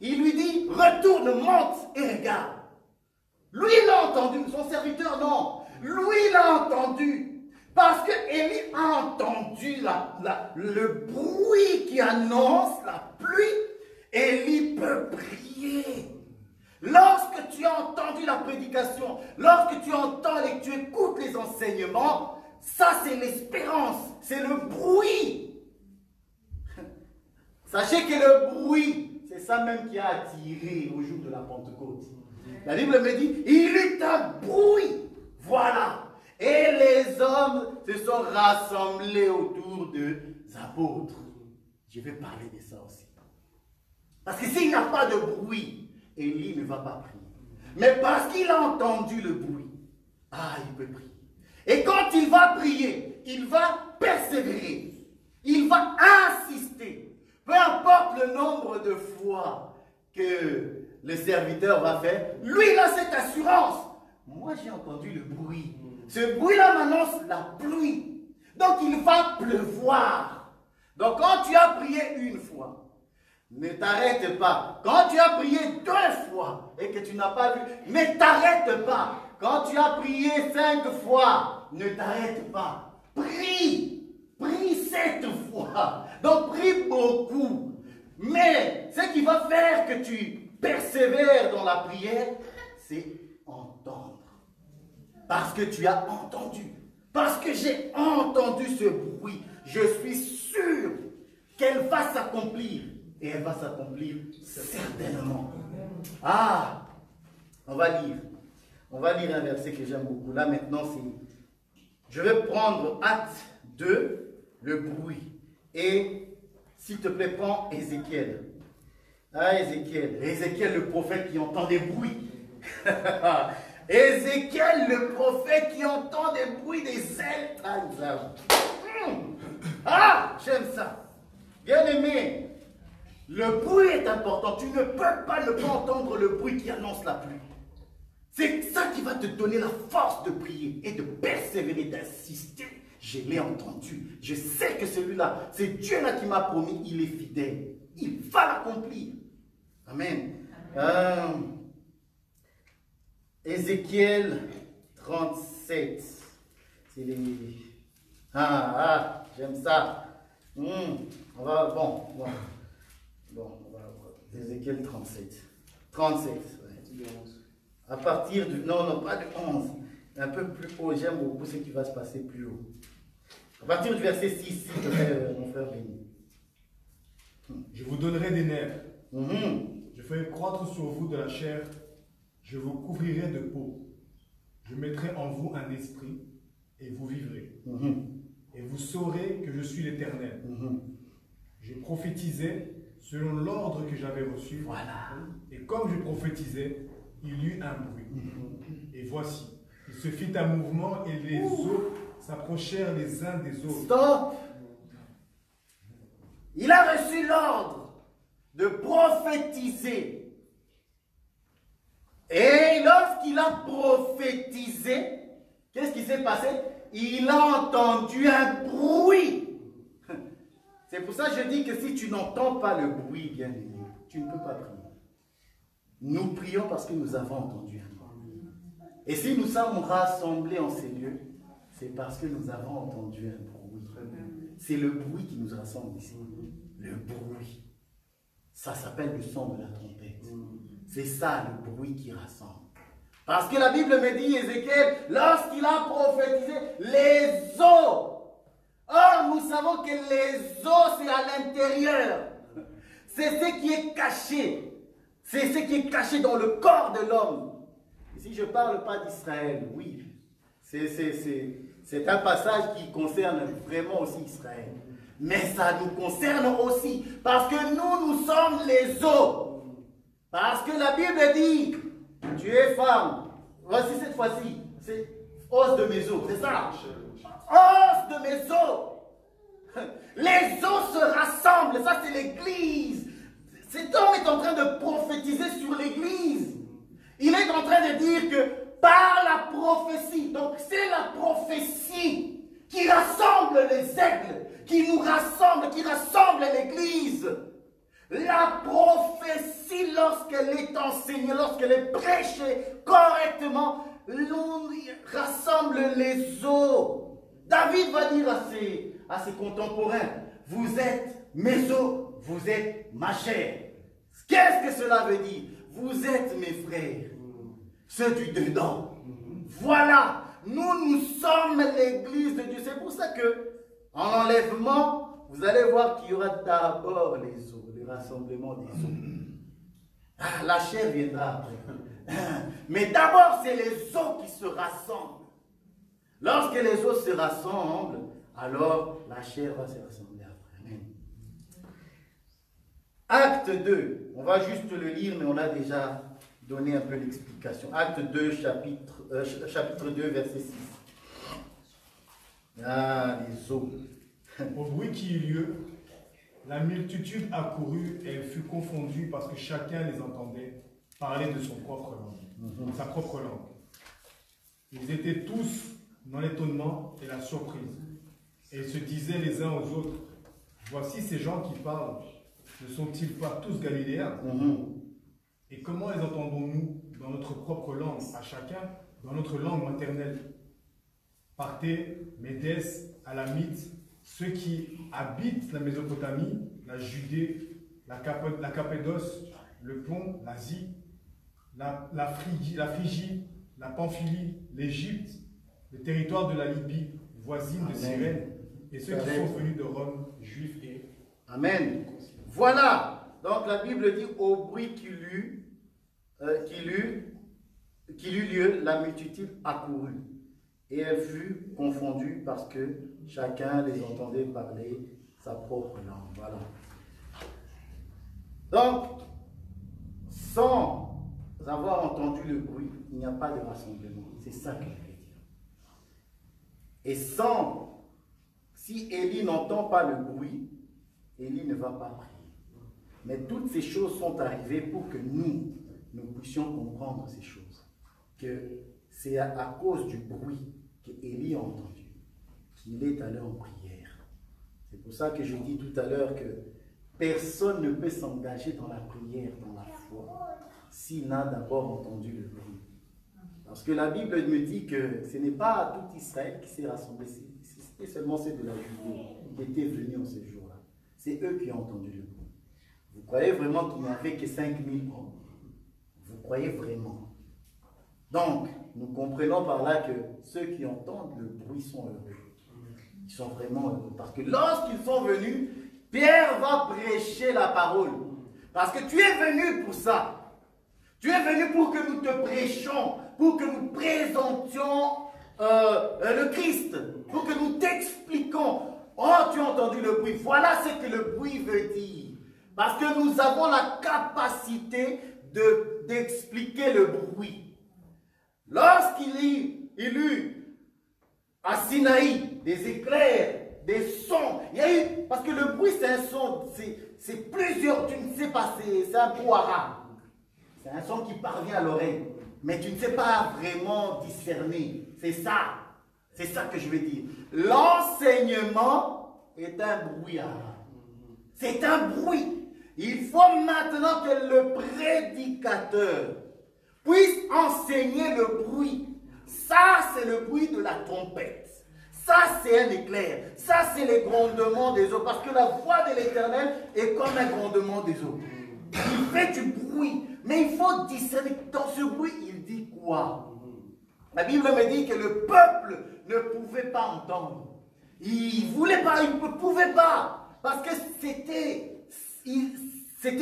il lui dit, retourne, monte et regarde. Lui, il a entendu, son serviteur, non. Lui, il a entendu. Parce que Élie a entendu le bruit qui annonce la pluie. Élie peut prier. Lorsque tu as entendu la prédication, lorsque tu entends et que tu écoutes les enseignements, ça c'est l'espérance, c'est le bruit. Sachez que le bruit, c'est ça même qui a attiré au jour de la Pentecôte. La Bible me dit, il eut un bruit, voilà. Et les hommes se sont rassemblés autour des apôtres. Je vais parler de ça aussi. Parce que s'il n'y a pas de bruit, Élie ne va pas prier. Mais parce qu'il a entendu le bruit, il peut prier. Et quand il va prier, il va persévérer. Il va insister. Peu importe le nombre de fois que le serviteur va faire, lui il a cette assurance. Moi j'ai entendu le bruit. Ce bruit-là m'annonce la pluie. Donc il va pleuvoir. Donc quand tu as prié une fois, ne t'arrête pas. Quand tu as prié 2 fois et que tu n'as pas vu, ne t'arrête pas. Quand tu as prié 5 fois, ne t'arrête pas. Prie. Prie 7 fois. Donc prie beaucoup. Mais ce qui va faire que tu persévères dans la prière, c'est entendre. Parce que tu as entendu. Parce que j'ai entendu ce bruit. Je suis sûr qu'elle va s'accomplir. Et elle va s'accomplir certainement. On va lire. On va lire un verset que j'aime beaucoup. Là maintenant, je vais prendre Acte 2, le bruit. Et s'il te plaît, prends Ézéchiel. Ézéchiel, le prophète qui entend des bruits. Ézéchiel, le prophète qui entend des bruits des ailes. J'aime ça. Bien aimé, le bruit est important. Tu ne peux pas ne pas entendre le bruit qui annonce la pluie. C'est ça qui va te donner la force de prier et de persévérer, d'insister. Je l'ai entendu. Je sais que celui-là, c'est Dieu-là qui m'a promis, il est fidèle. Il va l'accomplir. Amen. Ézéchiel 37. C'est les... j'aime ça. On va voir. Ézéchiel 37. 37. Ouais. À partir du... Non, pas de 11. Un peu plus haut. J'aime beaucoup ce qui va se passer plus haut. À partir du verset 6, s'il te plaît, mon frère Béni. Je vous donnerai des nerfs. Je ferai croître sur vous de la chair. Je vous couvrirai de peau. Je mettrai en vous un esprit et vous vivrez. Et vous saurez que je suis l'Éternel. Je prophétisais selon l'ordre que j'avais reçu. Voilà. Et comme je prophétisais, il y eut un bruit. Et voici, il se fit un mouvement et les eaux s'approchèrent les uns des autres. Stop! Il a reçu l'ordre de prophétiser. Et lorsqu'il a prophétisé, qu'est-ce qui s'est passé? Il a entendu un bruit. C'est pour ça que je dis que si tu n'entends pas le bruit, bien-aimé, tu ne peux pas prier. Nous prions parce que nous avons entendu un bruit. Et si nous sommes rassemblés en ces lieux, c'est parce que nous avons entendu un bruit. C'est le bruit qui nous rassemble ici. Le bruit. Ça s'appelle le son de la trompette. C'est ça le bruit qui rassemble. Parce que la Bible me dit, Ézéchiel, lorsqu'il a prophétisé, les eaux. Or, nous savons que les eaux, c'est à l'intérieur. C'est ce qui est caché. C'est ce qui est caché dans le corps de l'homme. Ici, je ne parle pas d'Israël, oui. C'est un passage qui concerne vraiment aussi Israël. Mais ça nous concerne aussi. Parce que nous sommes les eaux. Parce que la Bible dit, tu es femme. Voici cette fois-ci. C'est os de mes os, c'est ça? Os de mes os. Les os se rassemblent. Ça, c'est l'église. Cet homme est en train de prophétiser sur l'église. Il est en train de dire que par la prophétie, donc c'est la prophétie qui rassemble les aigles, qui nous rassemble, qui rassemble l'église. La prophétie, lorsqu'elle est enseignée, lorsqu'elle est prêchée correctement, l'on rassemble les os. David va dire à ses contemporains, vous êtes mes os, vous êtes ma chair. Qu'est-ce que cela veut dire? Vous êtes mes frères, ceux du dedans. Voilà, nous sommes l'église de Dieu. C'est pour ça que, en enlèvement, vous allez voir qu'il y aura d'abord les os, le rassemblement des os. Ah, la chair viendra après. Mais d'abord, c'est les os qui se rassemblent. Lorsque les os se rassemblent, alors la chair va se rassembler après. Amen. Acte 2, on va juste le lire, mais on a déjà donné un peu l'explication. Acte 2, chapitre 2, verset 6. Ah, les os. Au bruit qui eut lieu, la multitude accourut et elle fut confondue parce que chacun les entendait parler de son propre langue, sa propre langue. Ils étaient tous dans l'étonnement et la surprise. Et ils se disaient les uns aux autres, voici ces gens qui parlent. Ne sont-ils pas tous galiléens? Et comment les entendons-nous dans notre propre langue, à chacun, dans notre langue maternelle? Partez, Médès, Alamites, ceux qui habitent la Mésopotamie, la Judée, la Cappadoce, le Pont, l'Asie, la Phrygie, la Pamphylie, l'Égypte, le territoire de la Libye, voisine de Cyrène, et ceux qui sont venus de Rome, juifs et... Amen. Voilà. Donc la Bible dit au bruit qu'il eut lieu, la multitude accourut. Et elle fut confondue parce que chacun les entendait parler sa propre langue. Voilà. Donc, sans avoir entendu le bruit, il n'y a pas de rassemblement. C'est ça que je veux dire. Et si Élie n'entend pas le bruit, Élie ne va pas prier. Mais toutes ces choses sont arrivées pour que nous puissions comprendre ces choses. Que c'est à cause du bruit qu'Élie a entendu qu'il est allé en prière. C'est pour ça que je dis tout à l'heure que personne ne peut s'engager dans la prière, dans la foi, s'il n'a d'abord entendu le bruit. Parce que la Bible me dit que ce n'est pas tout Israël qui s'est rassemblé, c'était seulement ceux de la Judée qui étaient venus en ce jour-là. C'est eux qui ont entendu le bruit. Vous croyez vraiment qu'il n'y avait que 5000 hommes? Vous croyez vraiment? Donc, nous comprenons par là que ceux qui entendent le bruit sont heureux. Ils sont vraiment heureux. Parce que lorsqu'ils sont venus, Pierre va prêcher la parole. Parce que tu es venu pour ça. Tu es venu pour que nous te prêchions, pour que nous présentions le Christ, pour que nous t'expliquions. Oh, tu as entendu le bruit. Voilà ce que le bruit veut dire. Parce que nous avons la capacité d'expliquer le bruit. Lorsqu'il eut à Sinaï des éclairs des sons. Il y a eu, parce que le bruit c'est un son, c'est plusieurs, tu ne sais pas, c'est un brouhaha. C'est un son qui parvient à l'oreille, mais tu ne sais pas vraiment discerner. C'est ça que je veux dire. L'enseignement est un brouillard. C'est un bruit. Il faut maintenant que le prédicateur puisse enseigner le bruit. Ça, c'est le bruit de la trompette. Ça, c'est un éclair. Ça, c'est les grondements des eaux. Parce que la voix de l'Éternel est comme un grondement des eaux. Il fait du bruit. Mais il faut discerner. Dans ce bruit, il dit quoi? La Bible me dit que le peuple ne pouvait pas entendre. Il ne voulait pas, il ne pouvait pas. Parce que c'était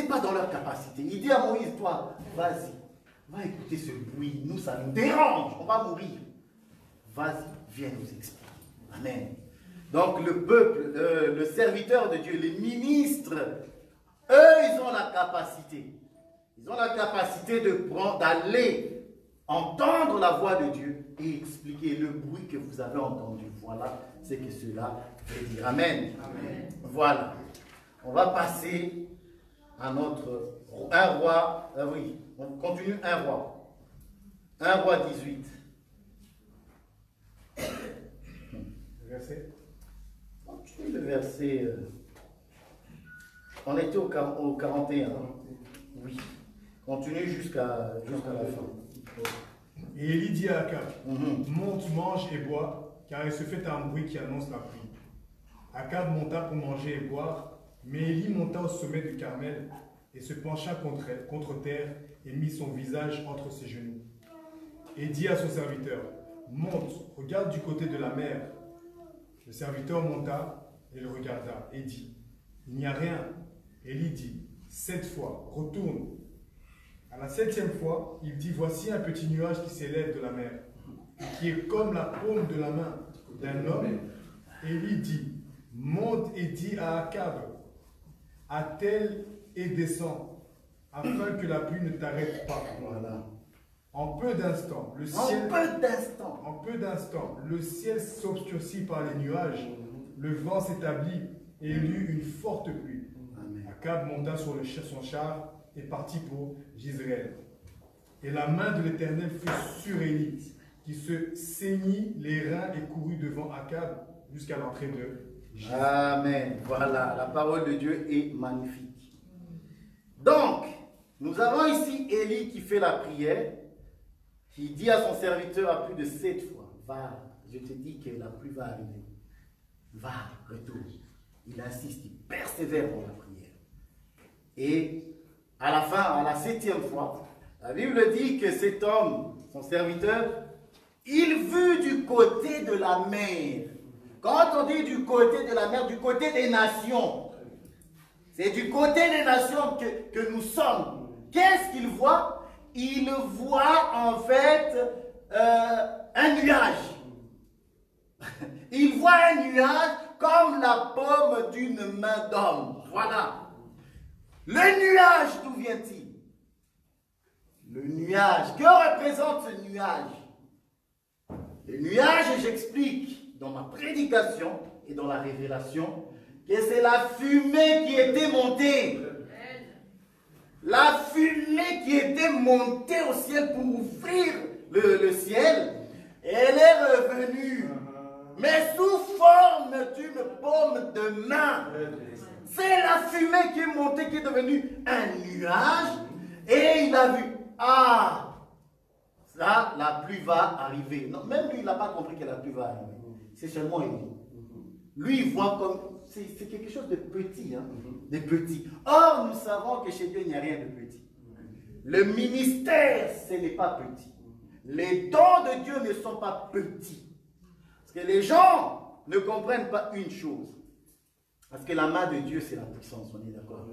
pas dans leur capacité. Il dit à Moïse, toi, vas-y, va écouter ce bruit. Nous, ça nous dérange. On va mourir. Vas-y, viens nous expliquer. Amen. Donc le peuple, le serviteur de Dieu, les ministres, eux, ils ont la capacité. Ils ont la capacité d'aller entendre la voix de Dieu et expliquer le bruit que vous avez entendu. Voilà ce que cela veut dire. Amen. Amen. Voilà. On va passer à notre 1 roi. Oui, on continue 1 roi. 1 roi 18. Verset. Continue le verset. On était au 41. Oui. Continue jusqu'à la fin. Et Élie dit à Akab, monte, mange et bois, car il se fait un bruit qui annonce la pluie. Akab monta pour manger et boire, mais Élie monta au sommet du Carmel et se pencha contre terre et mit son visage entre ses genoux. Et dit à son serviteur, monte, regarde du côté de la mer. Le serviteur monta et le regarda et dit, il n'y a rien. Élie dit, 7 fois, retourne. À la 7e fois, il dit, voici un petit nuage qui s'élève de la mer, et qui est comme la paume de la main d'un homme. Élie dit, monte et dis à Akab, attelle et descend, afin que la pluie ne t'arrête pas. Voilà. En peu d'instants, le ciel s'obscurcit par les nuages, le vent s'établit et il y eut une forte pluie. Amen. Akab monta sur son char et partit pour Jezreel. Et la main de l'Éternel fut sur Élie, qui se saignit les reins et courut devant Akab jusqu'à l'entrée de Jezreel. Amen. Voilà, la parole de Dieu est magnifique. Donc, nous avons ici Élie qui fait la prière, qui dit à son serviteur à plus de 7 fois, va, je te dis que la pluie va arriver. Va, retourne. Il insiste, il persévère dans la prière. Et à la fin, à la 7e fois, la Bible dit que cet homme, son serviteur, il vit du côté de la mer. Quand on dit du côté de la mer, du côté des nations, c'est du côté des nations que nous sommes. Qu'est-ce qu'il voit? Il voit en fait un nuage. Il voit un nuage comme la paume d'une main d'homme. Voilà. Le nuage, d'où vient-il? Le nuage. Que représente ce nuage? Le nuage, j'explique dans ma prédication et dans la révélation, que c'est la fumée qui était montée. La fumée qui était montée au ciel pour ouvrir le ciel, elle est revenue, mais sous forme d'une paume de main. C'est la fumée qui est montée, qui est devenue un nuage, et il a vu, ah, ça, la pluie va arriver. Non, même lui, il n'a pas compris que la pluie va arriver. C'est seulement lui. Lui, il voit comme... C'est quelque chose de petit, hein, de petit. Or, nous savons que chez Dieu, il n'y a rien de petit. Le ministère, ce n'est pas petit. Les dons de Dieu ne sont pas petits. Parce que les gens ne comprennent pas une chose. Parce que la main de Dieu, c'est la puissance, on est d'accord?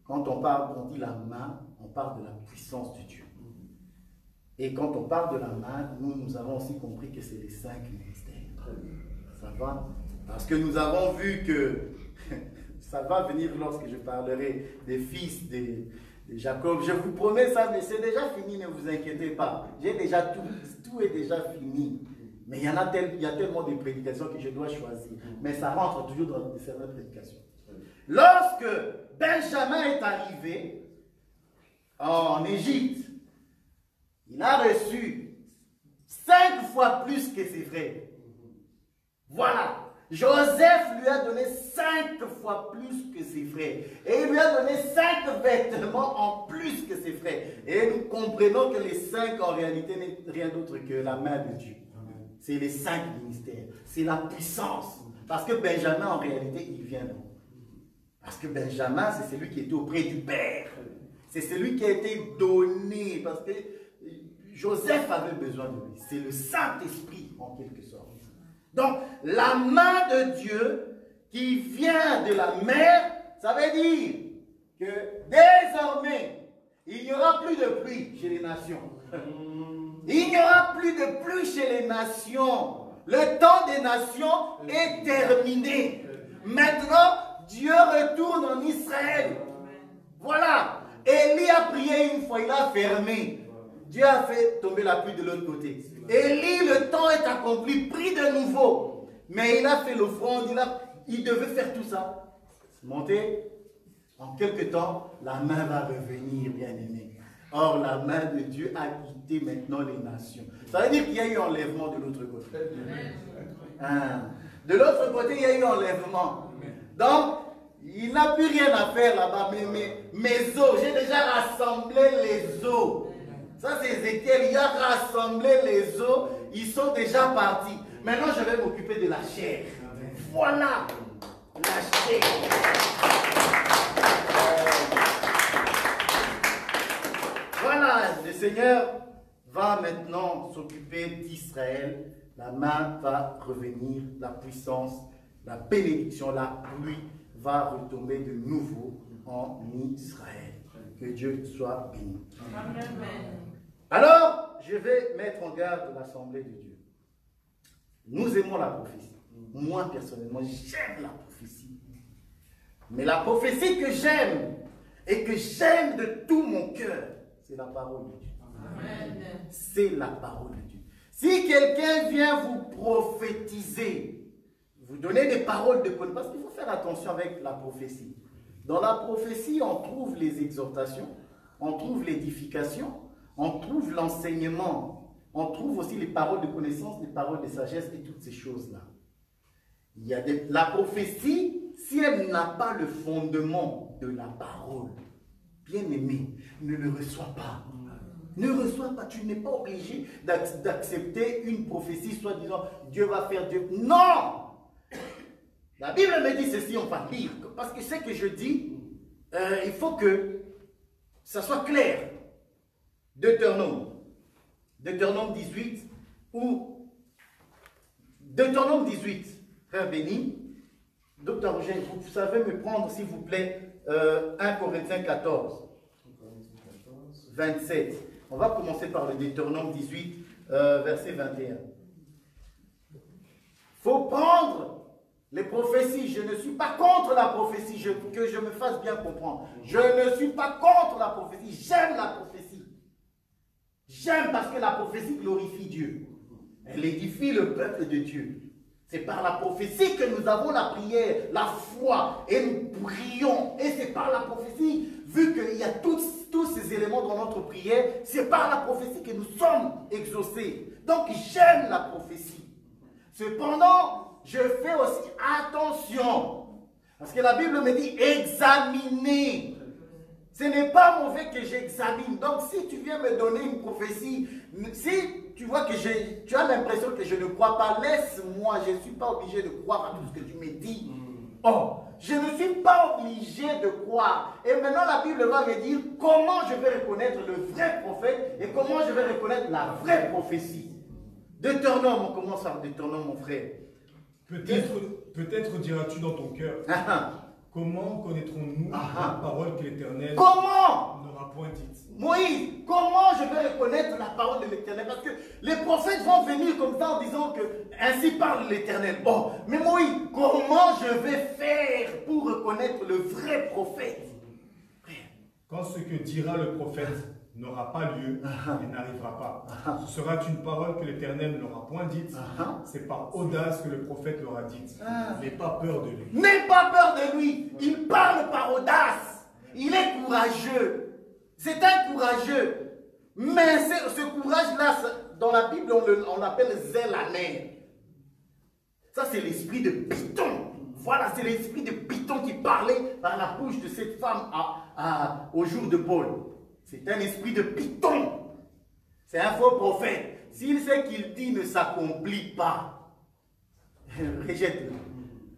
Quand on dit la main, on parle de la puissance de Dieu. Et quand on parle de la main, nous avons aussi compris que c'est les 5 ministères. Ça va? Parce que nous avons vu que ça va venir lorsque je parlerai des fils de Jacob. Je vous promets ça, mais c'est déjà fini, ne vous inquiétez pas. J'ai déjà tout est déjà fini. Mais il y a tellement de prédications que je dois choisir. Mais ça rentre toujours dans certaines prédications. Lorsque Benjamin est arrivé en Égypte, il a reçu 5 fois plus que ses frères. Voilà. Joseph lui a donné 5 fois plus que ses frères. Et il lui a donné 5 vêtements en plus que ses frères. Et nous comprenons que les 5 en réalité n'est rien d'autre que la main de Dieu. C'est les 5 ministères. C'est la puissance. Parce que Benjamin en réalité il vient d'où? Parce que Benjamin c'est celui qui était auprès du Père. C'est celui qui a été donné. Parce que Joseph avait besoin de lui. C'est le Saint-Esprit en quelque sorte. Donc, la main de Dieu qui vient de la mer, ça veut dire que désormais, il n'y aura plus de pluie chez les nations. Il n'y aura plus de pluie chez les nations. Le temps des nations est terminé. Maintenant, Dieu retourne en Israël. Voilà. Élie a prié une fois, il a fermé. Dieu a fait tomber la pluie de l'autre côté. Élie, le temps est accompli, prie de nouveau. Mais il a fait l'offrande, il devait faire tout ça. Monter, en quelque temps, la main va revenir, bien aimé. Or, la main de Dieu a quitté maintenant les nations. Ça veut dire qu'il y a eu enlèvement de l'autre côté. De l'autre côté, il y a eu enlèvement. Donc, il n'a plus rien à faire là-bas. Mais mes os, j'ai déjà rassemblé les os. Ça, c'est Ézéchiel, il a rassemblé les os, ils sont déjà partis. Maintenant, je vais m'occuper de la chair. Voilà, la chair. Voilà, le Seigneur va maintenant s'occuper d'Israël. La main va revenir, la puissance, la bénédiction, la pluie va retomber de nouveau en Israël. Que Dieu soit béni. Amen. Alors, je vais mettre en garde l'Assemblée de Dieu. Nous aimons la prophétie. Moi, personnellement, j'aime la prophétie. Mais la prophétie que j'aime et que j'aime de tout mon cœur, c'est la parole de Dieu. C'est la parole de Dieu. Si quelqu'un vient vous prophétiser, vous donner des paroles de connaissance, parce qu'il faut faire attention avec la prophétie. Dans la prophétie, on trouve les exhortations, on trouve l'édification, on trouve l'enseignement, on trouve aussi les paroles de connaissance, les paroles de sagesse et toutes ces choses-là. Il y a la prophétie, si elle n'a pas le fondement de la parole, bien aimé, ne le reçois pas. Ne reçois pas, tu n'es pas obligé d'accepter une prophétie, soit disant Dieu va faire Dieu. Non! La Bible me dit ceci, on va lire, parce que ce que je dis, il faut que ça soit clair. Deutéronome 18, ou Deutéronome 18, frère béni, docteur Roger, vous savez me prendre, s'il vous plaît, 1 Corinthiens 14, 27. On va commencer par le Deutéronome 18, verset 21. Il faut prendre les prophéties. Je ne suis pas contre la prophétie, que je me fasse bien comprendre. Je ne suis pas contre la prophétie, j'aime la prophétie. J'aime parce que la prophétie glorifie Dieu. Elle édifie le peuple de Dieu. C'est par la prophétie que nous avons la prière, la foi, et nous prions. Et c'est par la prophétie, vu qu'il y a tous ces éléments dans notre prière, c'est par la prophétie que nous sommes exaucés. Donc j'aime la prophétie. Cependant, je fais aussi attention. Parce que la Bible me dit examiner. Ce n'est pas mauvais que j'examine. Donc si tu viens me donner une prophétie, si tu vois que tu as l'impression que je ne crois pas, laisse-moi. Je ne suis pas obligé de croire à tout ce que tu me dis. Oh, je ne suis pas obligé de croire. Et maintenant la Bible va me dire comment je vais reconnaître le vrai prophète et comment je vais reconnaître la vraie prophétie. Deutéronome, on commence par Deutéronome, mon frère. Peut-être diras-tu dans ton cœur, comment connaîtrons-nous la parole que l'Éternel n'aura point dite? Moïse, comment je vais reconnaître la parole de l'Éternel? Parce que les prophètes vont venir comme ça en disant que ainsi parle l'Éternel. Oh, mais Moïse, comment je vais faire pour reconnaître le vrai prophète? Quand ce que dira le prophète n'aura pas lieu et n'arrivera pas. Ce sera une parole que l'Éternel ne leur a point dite. C'est par audace que le prophète leur a dite. N'aie pas peur de lui. N'aie pas peur de lui. Il parle par audace. Il est courageux. C'est un courageux. Mais ce courage-là, dans la Bible, on l'appelle zélané. Ça, c'est l'esprit de Python. Voilà, c'est l'esprit de Python qui parlait par la bouche de cette femme au jour de Paul. C'est un esprit de Python. C'est un faux prophète. S'il sait qu'il dit ne s'accomplit pas, rejette-le.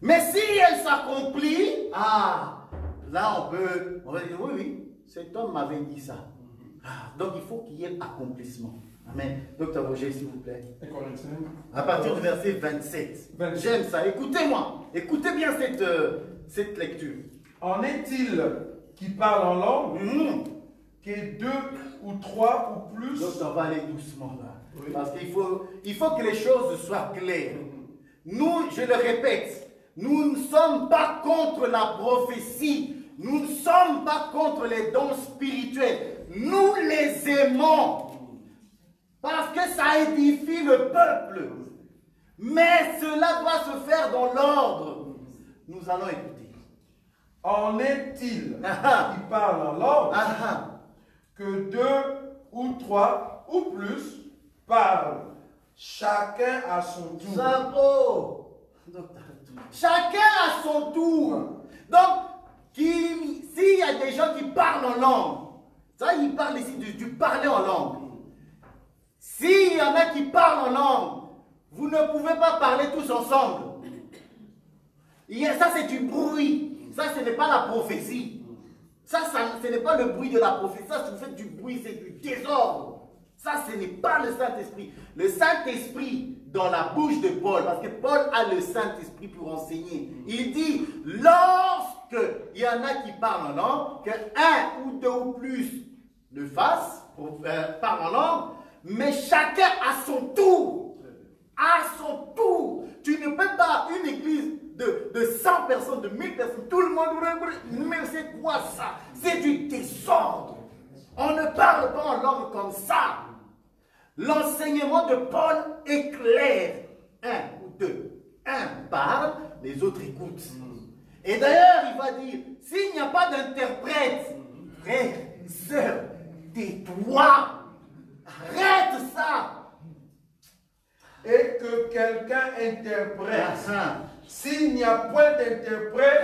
Mais si elle s'accomplit, là on va dire oui, cet homme m'avait dit ça. Donc il faut qu'il y ait accomplissement. Amen. Docteur Roger, s'il vous plaît. À partir du verset 27. J'aime ça. Écoutez-moi. Écoutez bien cette lecture. En est-il qui parle en langue que 2 ou 3 ou plus? Donc on va aller doucement là. Oui. Parce qu'il faut que les choses soient claires. Nous, je le répète, nous ne sommes pas contre la prophétie. Nous ne sommes pas contre les dons spirituels. Nous les aimons. Parce que ça édifie le peuple. Mais cela doit se faire dans l'ordre. Nous allons écouter. En est-il qui parle en langue que 2 ou 3 ou plus parlent, chacun à son tour. Chacun à son tour. Donc, s'il y a des gens qui parlent en langue, ça, il parle ici du parler en langue. S'il y en a qui parlent en langue, vous ne pouvez pas parler tous ensemble. Ça, c'est du bruit. Ça, ce n'est pas la prophétie. Ça, ce n'est pas le bruit de la prophétie. Ça, si vous faites du bruit, c'est du désordre. Ça, ce n'est pas le Saint-Esprit. Le Saint-Esprit, dans la bouche de Paul, parce que Paul a le Saint-Esprit pour enseigner. Il dit, lorsqu'il y en a qui parlent en langue, que 1 ou 2 ou plus le fassent, parlent en langue, mais chacun à son tour. À son tour. Tu ne peux pas, une église de 100 personnes, de 1000 personnes, tout le monde, mais c'est quoi ça? C'est du désordre. On ne parle pas en langue comme ça. L'enseignement de Paul est clair. 1 ou 2. Un parle, les autres écoutent. Et d'ailleurs, il va dire, s'il n'y a pas d'interprète, frère, sœur, tais-toi. Arrête ça. Et que quelqu'un interprète. S'il n'y a point d'interprète,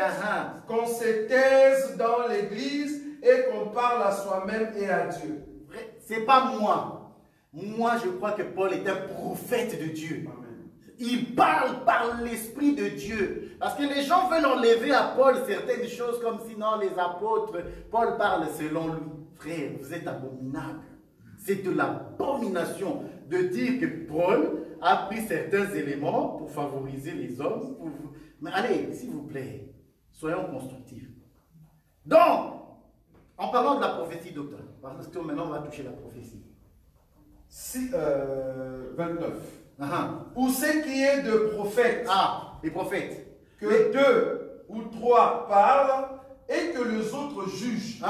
qu'on se taise dans l'église et qu'on parle à soi-même et à Dieu. C'est pas moi. Moi, je crois que Paul est un prophète de Dieu. Il parle par l'Esprit de Dieu. Parce que les gens veulent enlever à Paul certaines choses comme sinon les apôtres, Paul parle selon lui. Frère, vous êtes abominable. C'est de l'abomination de dire que Paul a pris certains éléments pour favoriser les hommes. Mais allez, s'il vous plaît, soyons constructifs. Donc, en parlant de la prophétie, docteur, parce que maintenant on va toucher la prophétie. 29. Ou ce qui est de prophètes. Les prophètes. Que 2 ou 3 parlent et que les autres jugent.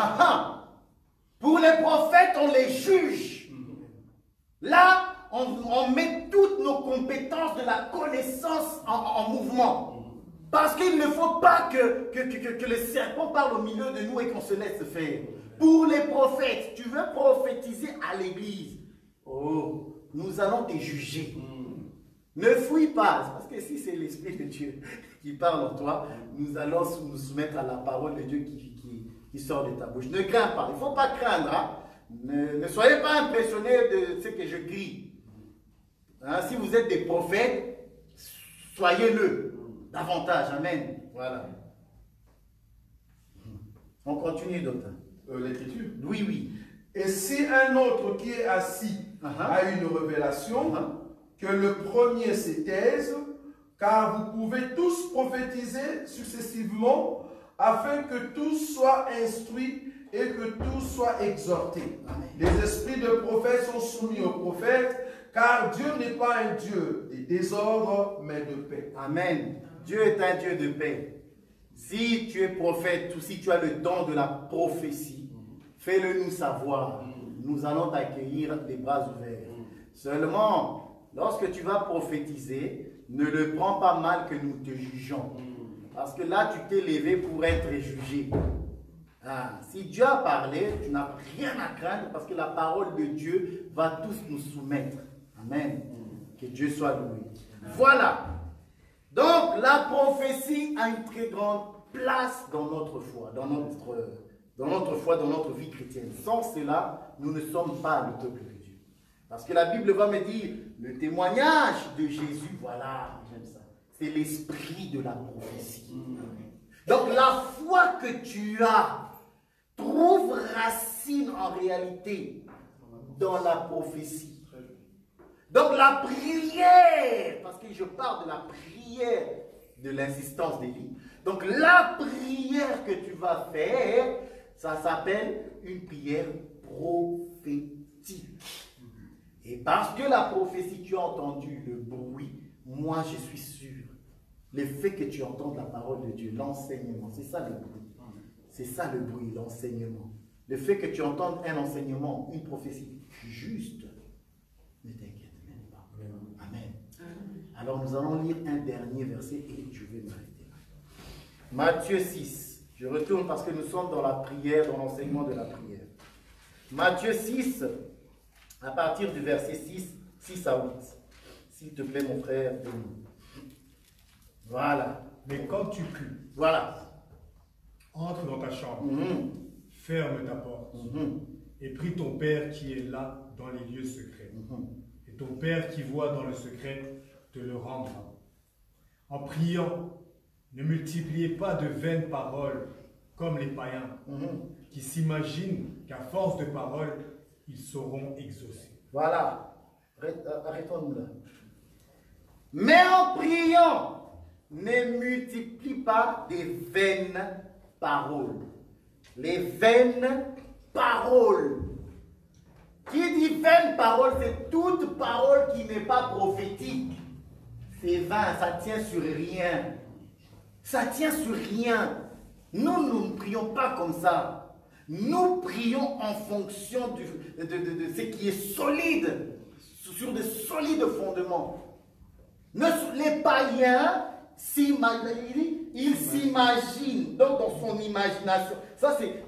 Pour les prophètes, on les juge. Là, on met toutes nos compétences de la connaissance en mouvement. Parce qu'il ne faut pas que le serpent parle au milieu de nous et qu'on se laisse faire. Pour les prophètes, tu veux prophétiser à l'église. Oh, nous allons te juger. Ne fuis pas. Parce que si c'est l'Esprit de Dieu qui parle en toi, nous allons nous soumettre à la parole de Dieu qui sort de ta bouche. Ne crains pas. Il ne faut pas craindre. Hein? Ne soyez pas impressionnés de ce que je crie. Hein? Si vous êtes des prophètes, soyez-le davantage. Amen. Voilà. On continue, docteur. L'écriture. Oui, oui. Et si un autre qui est assis a une révélation, que le premier se taise, car vous pouvez tous prophétiser successivement, afin que tous soient instruits et que tous soient exhortés. Amen. Les esprits de prophètes sont soumis aux prophètes, car Dieu n'est pas un Dieu de désordre, mais de paix. Amen. Dieu est un Dieu de paix. Si tu es prophète ou si tu as le don de la prophétie, fais-le nous savoir. nous allons t'accueillir les bras ouverts. Seulement, lorsque tu vas prophétiser, ne le prends pas mal que nous te jugeons. Parce que là, tu t'es levé pour être jugé. Ah, si Dieu a parlé, tu n'as rien à craindre parce que la parole de Dieu va tous nous soumettre. Amen. Que Dieu soit loué. Voilà. Donc, la prophétie a une très grande place dans notre foi, dans notre vie chrétienne. Sans cela, nous ne sommes pas le peuple de Dieu. Parce que la Bible va me dire, le témoignage de Jésus, voilà, j'aime ça. C'est l'esprit de la prophétie. Donc, la foi que tu as trouve racine en réalité dans la prophétie. Donc la prière, parce que je parle de la prière de l'insistance d'Élie. Donc la prière que tu vas faire, ça s'appelle une prière prophétique. Et parce que la prophétie, tu as entendu le bruit, moi je suis sûr, le fait que tu entendes la parole de Dieu, l'enseignement, c'est ça le bruit. C'est ça le bruit, l'enseignement. Le fait que tu entendes un enseignement, une prophétie juste, ne t'inquiète même pas. Amen. Alors nous allons lire un dernier verset et je vais m'arrêter là. Matthieu 6. Je retourne parce que nous sommes dans la prière, dans l'enseignement de la prière. Matthieu 6, à partir du verset 6 à 8. S'il te plaît, mon frère. Voilà. Mais quand tu pries, voilà. Entre dans ta chambre, ferme ta porte, et prie ton Père qui est là dans les lieux secrets. Et ton Père qui voit dans le secret te le rendra. En priant, ne multipliez pas de vaines paroles comme les païens, qui s'imaginent qu'à force de paroles, ils sauront exaucer. Voilà. Arrêtons-nous là. Mais en priant, ne multiplie pas des vaines paroles. Les vaines paroles. Qui dit vaine parole, c'est toute parole qui n'est pas prophétique. C'est vain, ça tient sur rien. Ça tient sur rien. Nous ne prions pas comme ça. Nous prions en fonction de ce qui est solide, sur de solides fondements. Les païens, il s'imagine, donc dans son imagination,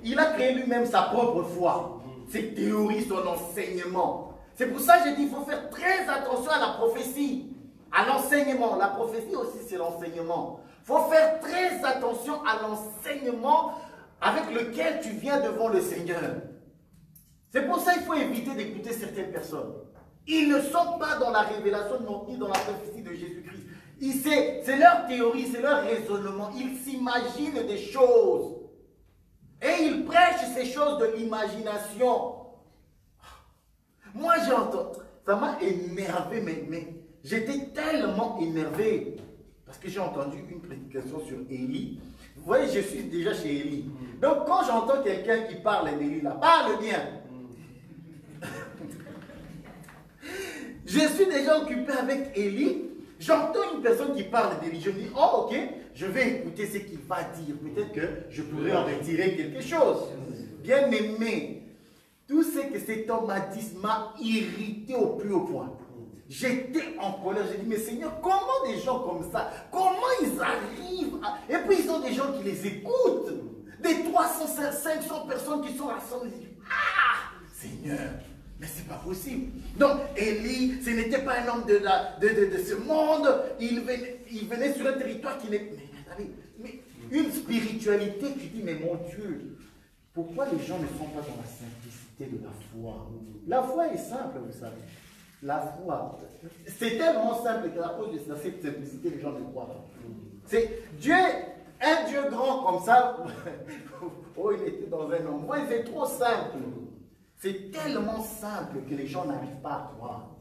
il a créé lui-même sa propre foi, ses théories, son enseignement. C'est pour ça que j'ai dit, il faut faire très attention à la prophétie, à l'enseignement. La prophétie aussi, c'est l'enseignement. Il faut faire très attention à l'enseignement avec lequel tu viens devant le Seigneur. C'est pour ça qu'il faut éviter d'écouter certaines personnes. Ils ne sont pas dans la révélation ni dans la prophétie de Jésus-Christ. C'est leur théorie, c'est leur raisonnement. Ils s'imaginent des choses. Et ils prêchent ces choses de l'imagination. Moi, j'ai entendu. Ça m'a énervé, mais j'étais tellement énervé. Parce que j'ai entendu une prédication sur Élie. Vous voyez, je suis déjà chez Élie. Donc, quand j'entends quelqu'un qui parle d'Élie, là, parle bien. Je suis déjà occupé avec Élie. J'entends une personne qui parle d'Élie. Je me dis, oh, ok, je vais écouter ce qu'il va dire. Peut-être que je pourrais en retirer quelque chose. Bien aimé, tout ce que cet homme m'a dit m'a irrité au plus haut point. J'étais en colère. J'ai dit, mais Seigneur, comment des gens comme ça, comment ils arrivent à... Et puis ils ont des gens qui les écoutent. Des 300, 500 personnes qui sont rassemblées. Ah, Seigneur. Mais c'est pas possible. Donc, Élie, ce n'était pas un homme de ce monde. Il venait sur un territoire qui n'est... Mais une spiritualité, tu dis, mais mon Dieu, pourquoi les gens ne sont pas dans la simplicité de la foi? La foi est simple, vous savez. La foi, c'est tellement simple qu'à cause de cette simplicité, les gens ne croient pas. C'est Dieu, un Dieu grand comme ça. Oh, il était dans un homme. Ouais, c'est trop simple. C'est tellement simple que les gens n'arrivent pas à croire.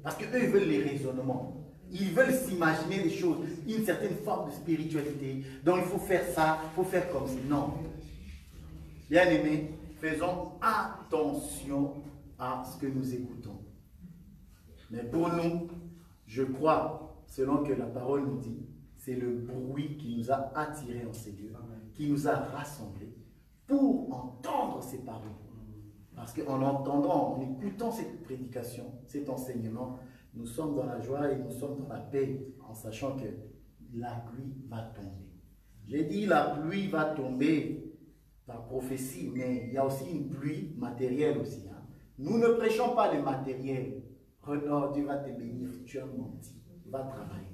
Parce qu'eux, ils veulent les raisonnements. Ils veulent s'imaginer des choses, une certaine forme de spiritualité. Donc, il faut faire ça, il faut faire comme ça. Non. Bien aimés, faisons attention à ce que nous écoutons. Mais pour nous, je crois, selon que la parole nous dit, c'est le bruit qui nous a attirés en ces lieux, qui nous a rassemblés pour entendre ces paroles. Parce qu'en entendant, en écoutant cette prédication, cet enseignement, nous sommes dans la joie et nous sommes dans la paix, en sachant que la pluie va tomber. J'ai dit la pluie va tomber par prophétie, mais il y a aussi une pluie matérielle aussi. Hein. Nous ne prêchons pas le matériel. Oh, Dieu va te bénir, tu as menti, va travailler.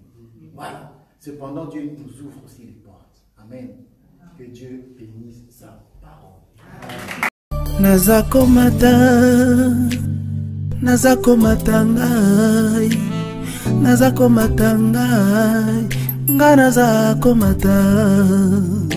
Voilà. Cependant, Dieu nous ouvre aussi les portes. Amen. Que Dieu bénisse sa parole. Nazako matangai, nazako matangai, nga nazako matangai.